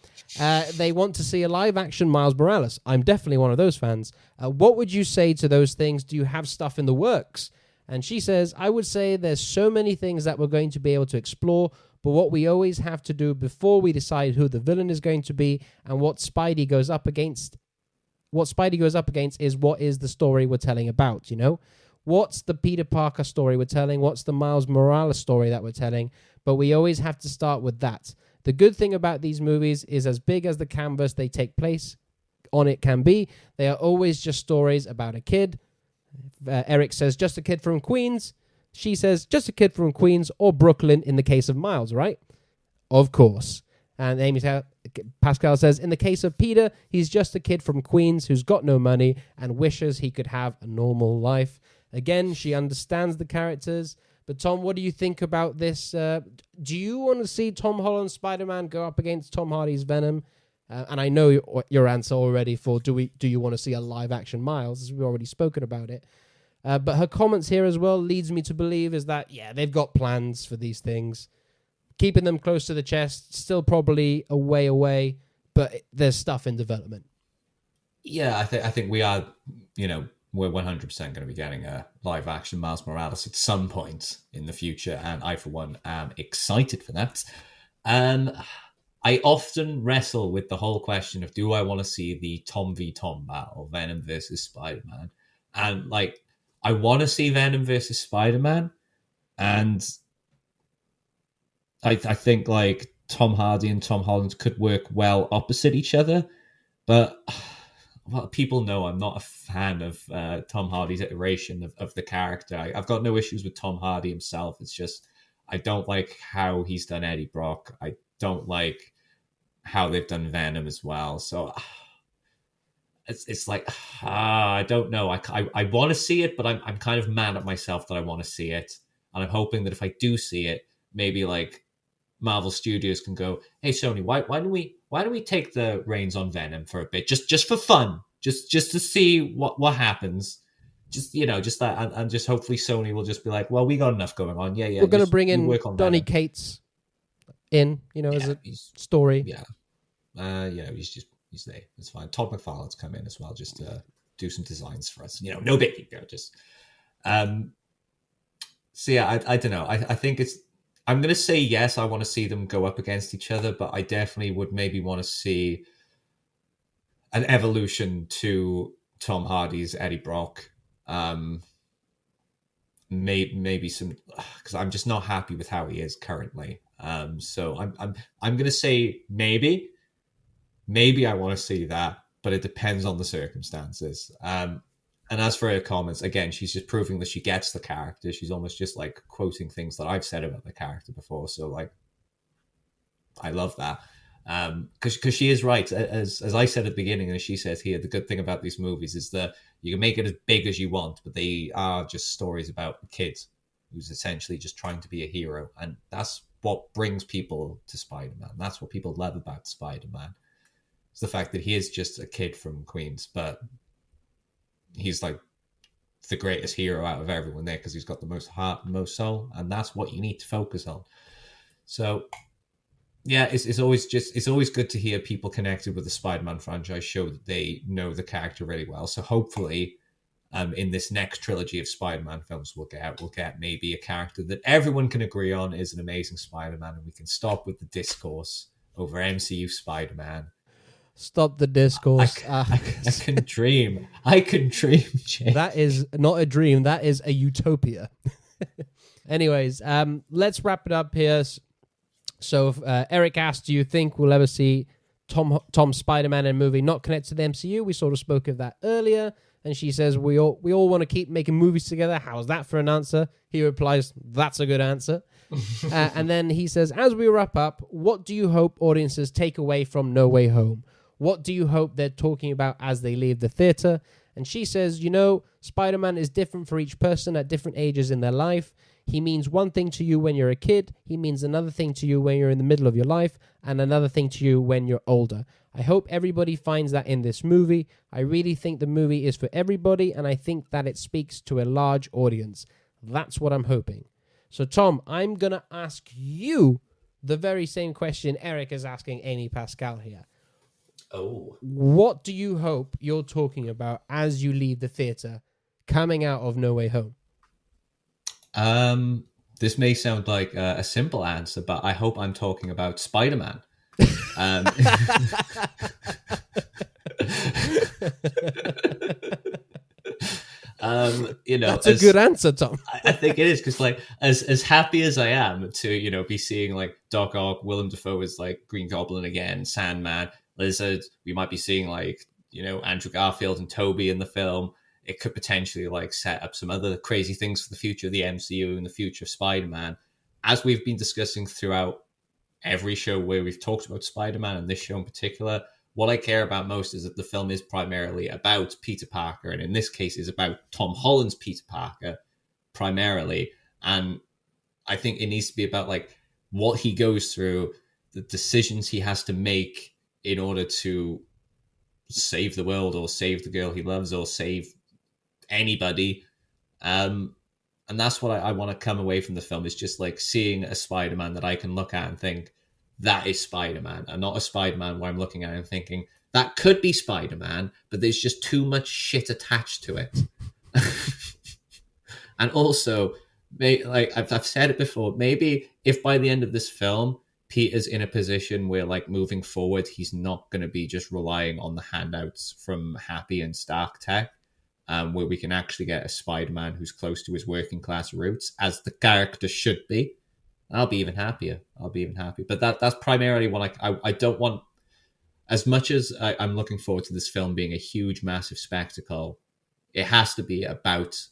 They want to see a live-action Miles Morales. I'm definitely one of those fans. What would you say to those things? Do you have stuff in the works? And she says, I would say there's so many things that we're going to be able to explore, but what we always have to do before we decide who the villain is going to be and what Spidey goes up against is what is the story we're telling about, What's the Peter Parker story we're telling? What's the Miles Morales story that we're telling? But we always have to start with that. The good thing about these movies is as big as the canvas they take place on it can be, they are always just stories about a kid. Eric says, just a kid from Queens. She says, just a kid from Queens or Brooklyn in the case of Miles, right? Of course. And Amy Pascal says, in the case of Peter, he's just a kid from Queens who's got no money and wishes he could have a normal life. Again, she understands the characters. But Tom, what do you think about this? Do you want to see Tom Holland Spider-Man go up against Tom Hardy's Venom? And I know your answer already for do you want to see a live-action Miles, as we've already spoken about it. But her comments here as well leads me to believe is that, yeah, they've got plans for these things. Keeping them close to the chest, still probably a way away, but there's stuff in development. Yeah, I think we are, we're 100% going to be getting a live-action Miles Morales at some point in the future, and I, for one, am excited for that. I often wrestle with the whole question of, do I want to see the Tom v. Tom battle, Venom versus Spider-Man? And, I want to see Venom versus Spider-Man, and I think, Tom Hardy and Tom Holland could work well opposite each other, but... Well, people know I'm not a fan of Tom Hardy's iteration of the character. I've got no issues with Tom Hardy himself. It's just I don't like how he's done Eddie Brock. I don't like how they've done Venom as well. So it's I don't know. I want to see it, but I'm kind of mad at myself that I want to see it. And I'm hoping that if I do see it, maybe Marvel Studios can go, hey Sony, why don't we take the reins on Venom for a bit, just for fun, just to see what happens, just that, and just hopefully Sony will just be like, well, we got enough going on, yeah. We're gonna bring in Donny Cates as a story, he's there. It's fine. Todd McFarlane's come in as well, just to do some designs for us. No biggie, just. So yeah, I don't know. I think it's. I'm going to say yes, I want to see them go up against each other, but I definitely would maybe want to see an evolution to Tom Hardy's Eddie Brock. Maybe some, because I'm just not happy with how he is currently. So I'm going to say maybe I want to see that, but it depends on the circumstances. And as for her comments, again, she's just proving that she gets the character. She's almost just quoting things that I've said about the character before. So I love that. Because she is right. As I said at the beginning, and as she says here, the good thing about these movies is that you can make it as big as you want, but they are just stories about a kid who's essentially just trying to be a hero. And that's what brings people to Spider-Man. That's what people love about Spider-Man. It's the fact that he is just a kid from Queens, but he's the greatest hero out of everyone there because he's got the most heart and most soul, and that's what you need to focus on. So yeah, it's always good to hear people connected with the Spider-Man franchise show that they know the character really well. So hopefully in this next trilogy of Spider-Man films we'll get maybe a character that everyone can agree on is an amazing Spider-Man, and we can stop with the discourse over MCU Spider-Man. Stop the discourse. I can dream. I can dream, Jake. That is not a dream. That is a utopia. Anyways, let's wrap it up here. So Eric asked, do you think we'll ever see Tom Spider-Man in a movie not connected to the MCU? We sort of spoke of that earlier. And she says, we all want to keep making movies together. How's that for an answer? He replies, that's a good answer. And then he says, as we wrap up, what do you hope audiences take away from No Way Home? What do you hope they're talking about as they leave the theater? And she says, Spider-Man is different for each person at different ages in their life. He means one thing to you when you're a kid. He means another thing to you when you're in the middle of your life, and another thing to you when you're older. I hope everybody finds that in this movie. I really think the movie is for everybody, and I think that it speaks to a large audience. That's what I'm hoping. So, Tom, I'm going to ask you the very same question Eric is asking Amy Pascal here. Oh. What do you hope you're talking about as you leave the theater coming out of No Way Home? This may sound like a simple answer, but I hope I'm talking about Spider-Man. That's a good answer, Tom. I think it is, because as happy as I am to be seeing like Doc Ock, Willem Dafoe is like Green Goblin again, Sandman, Lizard. We might be seeing like Andrew Garfield and Toby in the film. It could potentially like set up some other crazy things for the future of the MCU and the future of Spider-Man. As we've been discussing throughout every show where we've talked about Spider-Man, and this show in particular, what I care about most is that the film is primarily about Peter Parker, and in this case is about Tom Holland's Peter Parker primarily. And I think it needs to be about like what he goes through, the decisions he has to make in order to save the world or save the girl he loves or save anybody. And that's what I want to come away from the film, is just like seeing a Spider-Man that I can look at and think, that is Spider-Man, and not a Spider-Man where I'm looking at it and thinking, that could be Spider-Man, but there's just too much shit attached to it. And also, like I've said it before, maybe if by the end of this film, Peter's in a position where, like, moving forward, he's not going to be just relying on the handouts from Happy and Stark Tech, where we can actually get a Spider-Man who's close to his working class roots, as the character should be. I'll be even happier. But that's primarily what I don't want. As much as I'm looking forward to this film being a huge, massive spectacle, it has to be about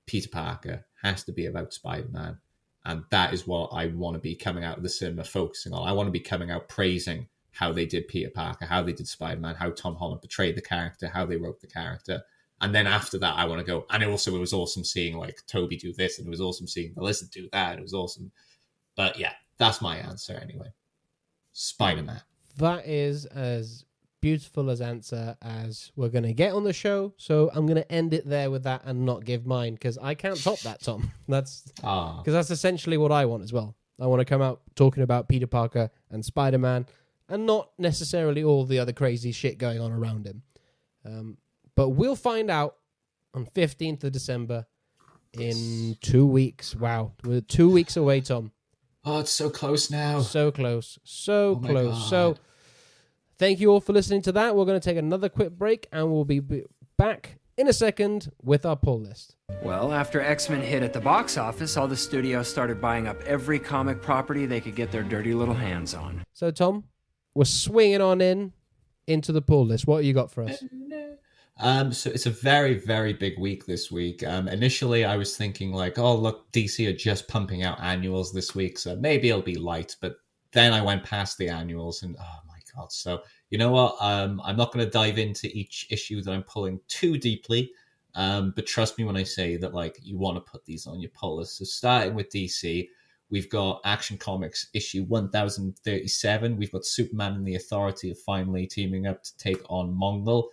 Peter Parker, has to be about Spider-Man. And that is what I want to be coming out of the cinema focusing on. I want to be coming out praising how they did Peter Parker, how they did Spider-Man, how Tom Holland portrayed the character, how they wrote the character. And then after that, I want to go. And it was awesome seeing like Toby do this, and it was awesome seeing Melissa do that. It was awesome. But yeah, that's my answer anyway. Spider-Man. That is as beautiful as answer as we're going to get on the show. So I'm going to end it there with that and not give mine, because I can't top that, Tom. Because that's essentially what I want as well. I want to come out talking about Peter Parker and Spider-Man, and not necessarily all the other crazy shit going on around him. But we'll find out on 15th of December in 2 weeks. Wow. We're 2 weeks away, Tom. Oh, it's so close now. So close. So close. God. So thank you all for listening to that. We're going to take another quick break, and we'll be back in a second with our pull list. Well, after X-Men hit at the box office, all the studios started buying up every comic property they could get their dirty little hands on. So, Tom, we're swinging on into the pull list. What you got for us? So it's a very, very big week this week. Initially, I was thinking like, oh, look, DC are just pumping out annuals this week, so maybe it'll be light. But then I went past the annuals and, oh my God. So you know what? I'm not going to dive into each issue that I'm pulling too deeply. But trust me when I say that, like, you want to put these on your pull list. So starting with DC, we've got Action Comics issue 1037. We've got Superman and the Authority finally teaming up to take on Mongol.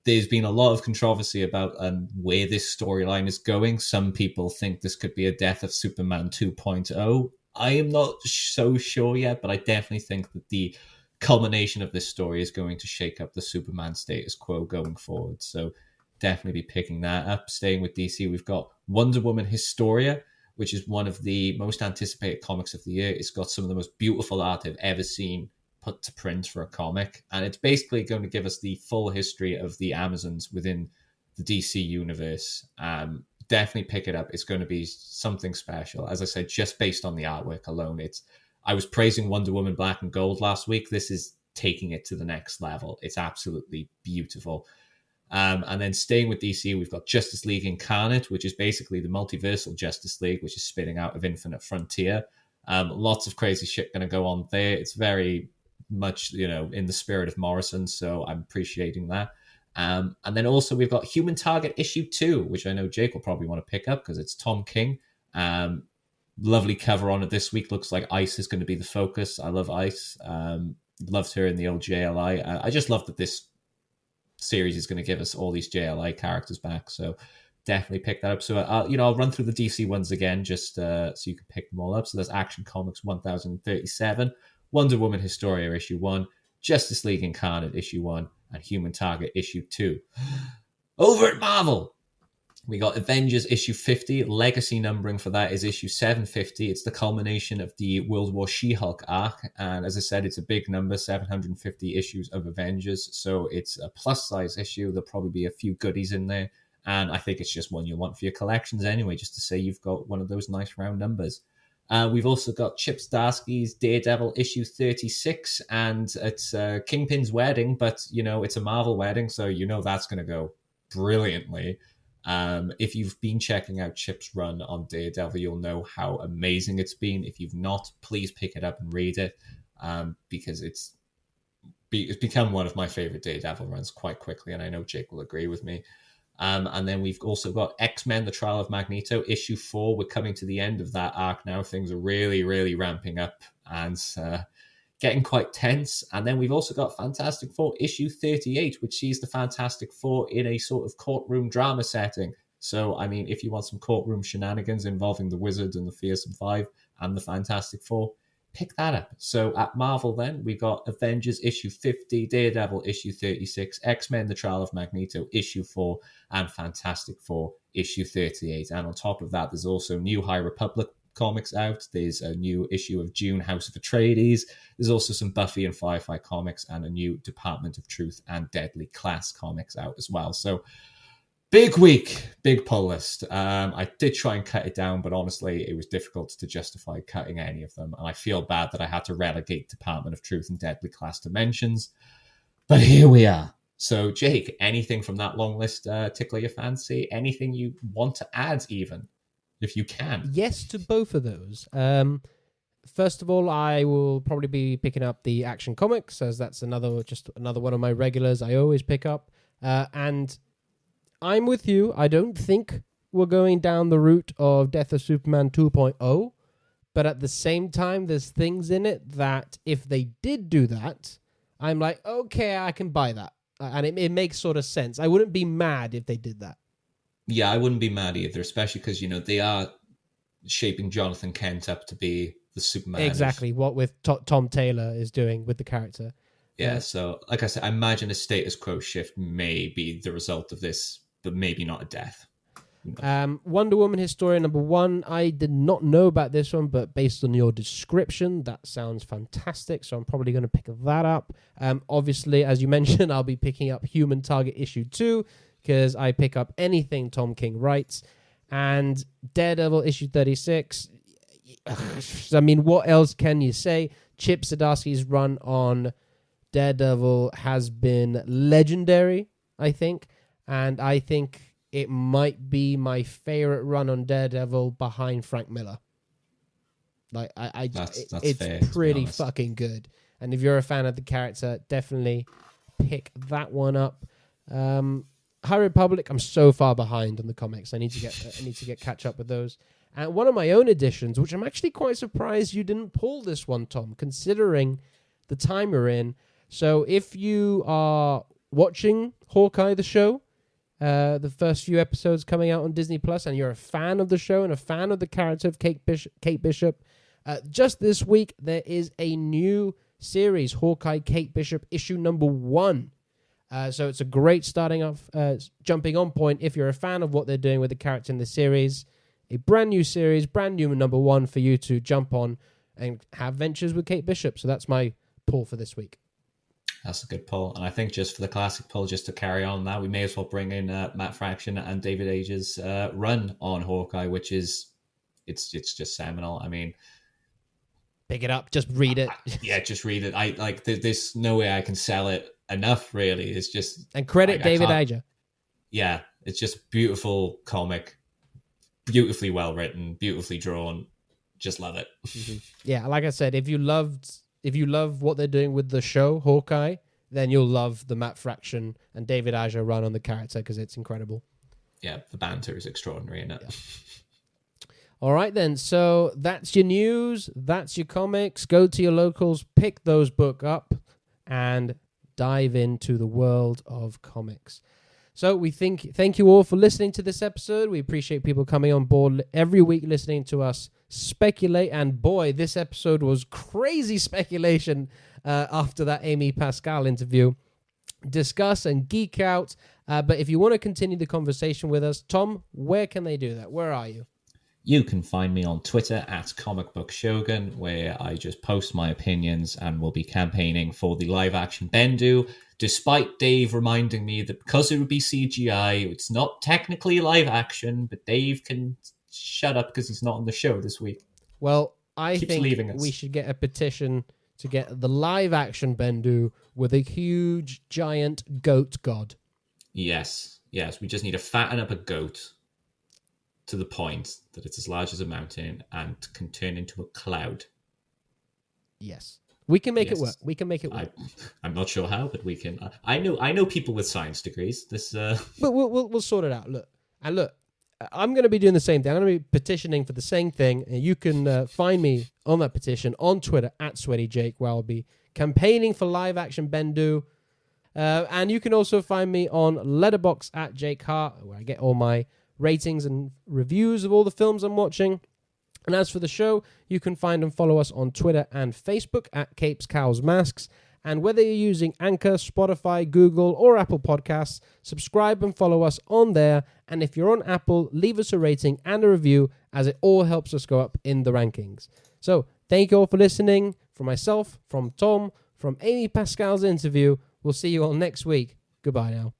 There's been a lot of controversy about where this storyline is going. Some people think this could be a death of Superman 2.0. I am not so sure yet, but I definitely think that the culmination of this story is going to shake up the Superman status quo going forward. So definitely be picking that up. Staying with DC, we've got Wonder Woman Historia, which is one of the most anticipated comics of the year. It's got some of the most beautiful art I've ever seen put to print for a comic, and it's basically going to give us the full history of the Amazons within the DC universe. Definitely pick it up. It's going to be something special. As I said, just based on the artwork alone, I was praising Wonder Woman Black and Gold last week. This is taking it to the next level. It's absolutely beautiful. And then staying with DC, we've got Justice League Incarnate, which is basically the multiversal Justice League, which is spinning out of Infinite Frontier. Lots of crazy shit going to go on there. It's very much, in the spirit of Morrison, so I'm appreciating that. And then also we've got Human Target issue 2, which I know Jake will probably want to pick up because it's Tom King. Lovely cover on it this week. Looks like Ice is going to be the focus. I love Ice. Loved her in the old JLI. I just love that this series is going to give us all these JLI characters back. So definitely pick that up. So, I'll run through the DC ones again just so you can pick them all up. So there's Action Comics 1037, Wonder Woman Historia issue 1, Justice League Incarnate issue 1, and Human Target issue 2. Over at Marvel, we got Avengers issue 50. Legacy numbering for that is issue 750. It's the culmination of the World War She-Hulk arc. And as I said, it's a big number, 750 issues of Avengers. So it's a plus-size issue. There'll probably be a few goodies in there. And I think it's just one you'll want for your collections anyway, just to say you've got one of those nice round numbers. We've also got Chip Zdarsky's Daredevil issue 36, and it's Kingpin's wedding, but, it's a Marvel wedding, so that's going to go brilliantly. If you've been checking out Chip's run on Daredevil, you'll know how amazing it's been. If you've not, please pick it up and read it, because it's become one of my favorite Daredevil runs quite quickly, and I know Jake will agree with me. And then we've also got X-Men, The Trial of Magneto, issue 4. We're coming to the end of that arc now. Things are really, really ramping up and getting quite tense. And then we've also got Fantastic Four, issue 38, which sees the Fantastic Four in a sort of courtroom drama setting. So, if you want some courtroom shenanigans involving the Wizard and the Fearsome Five and the Fantastic Four, pick that up. So at Marvel then, we've got Avengers issue 50, Daredevil issue 36, X-Men The Trial of Magneto issue 4, and Fantastic Four issue 38. And on top of that, there's also new High Republic comics out. There's a new issue of June House of Atreides. There's also some Buffy and Firefly comics and a new Department of Truth and Deadly Class comics out as well. So big week, big pull list. I did try and cut it down, but honestly, it was difficult to justify cutting any of them. And I feel bad that I had to relegate Department of Truth and Deadly Class to mentions. But here we are. So, Jake, anything from that long list tickle your fancy? Anything you want to add, even, if you can? Yes to both of those. First of all, I will probably be picking up the Action Comics, as that's another one of my regulars I always pick up. And I'm with you. I don't think we're going down the route of Death of Superman 2.0, but at the same time, there's things in it that if they did do that, I'm like, okay, I can buy that. And it makes sort of sense. I wouldn't be mad if they did that. Yeah, I wouldn't be mad either, especially because, they are shaping Jonathan Kent up to be the Superman. Exactly, what with Tom Taylor is doing with the character. Yeah, so like I said, I imagine a status quo shift may be the result of this, but maybe not a death. Wonder Woman Historia number 1. I did not know about this one, but based on your description, that sounds fantastic. So I'm probably going to pick that up. Obviously, as you mentioned, I'll be picking up Human Target issue 2 because I pick up anything Tom King writes. And Daredevil issue 36. What else can you say? Chip Zdarsky's run on Daredevil has been legendary, I think. And I think it might be my favorite run on Daredevil behind Frank Miller. Like that's it's fair, pretty fucking good. And if you're a fan of the character, definitely pick that one up. High Republic, I'm so far behind on the comics. I need to get catch up with those. And one of my own editions, which I'm actually quite surprised you didn't pull this one, Tom, considering the time we're in. So if you are watching Hawkeye the show, the first few episodes coming out on Disney Plus, and you're a fan of the show and a fan of the character of Kate Bishop, just this week there is a new series, Hawkeye Kate Bishop issue number 1. So it's a great jumping on point if you're a fan of what they're doing with the character in the series. A brand new series, brand new number 1 for you to jump on and have ventures with Kate Bishop. So that's my pull for this week. That's a good pull. And I think just for the classic pull, just to carry on that, we may as well bring in Matt Fraction and David Age's run on Hawkeye, which is, it's just seminal. pick it up, just read it. Yeah, just read it. I like. There's no way I can sell it enough. Really, it's just And credit David Aja. Yeah, it's just a beautiful comic, beautifully well written, beautifully drawn. Just love it. Mm-hmm. Yeah, like I said, if you love what they're doing with the show Hawkeye, then you'll love the Matt Fraction and David Aja run on the character because it's incredible. Yeah, the banter is extraordinary in it. Yeah. All right, then. So that's your news. That's your comics. Go to your locals, pick those books up, and dive into the world of comics. So we thank you all for listening to this episode. We appreciate people coming on board every week listening to us speculate. And boy, this episode was crazy speculation after that Amy Pascal interview. Discuss and geek out. But if you want to continue the conversation with us, Tom, where can they do that? Where are you? You can find me on Twitter at Comic Book Shogun, where I just post my opinions and will be campaigning for the live-action Bendu, despite Dave reminding me that because it would be CGI, it's not technically live-action, but Dave can shut up because he's not on the show this week. Well, I think we should get a petition to get the live-action Bendu with a huge, giant goat god. Yes, we just need to fatten up a goat to the point that it's as large as a mountain and can turn into a cloud. Yes. We can make it work. We can make it work. I'm not sure how, but we can. I know people with science degrees. But we'll sort it out. Look, I'm going to be doing the same thing. I'm going to be petitioning for the same thing. And you can find me on that petition on Twitter at SweatyJake, where I'll be campaigning for live action Bendu. And you can also find me on Letterboxd at Jake Hart, where I get all my ratings and reviews of all the films I'm watching. And as for the show, you can find and follow us on Twitter and Facebook at Cowls Masks. And whether you're using Anchor, Spotify, Google, or Apple Podcasts, subscribe and follow us on there. And if you're on Apple, leave us a rating and a review, as it all helps us go up in the rankings. So thank you all for listening. From myself, from Tom, from Amy Pascal's interview, we'll see you all next week. Goodbye now.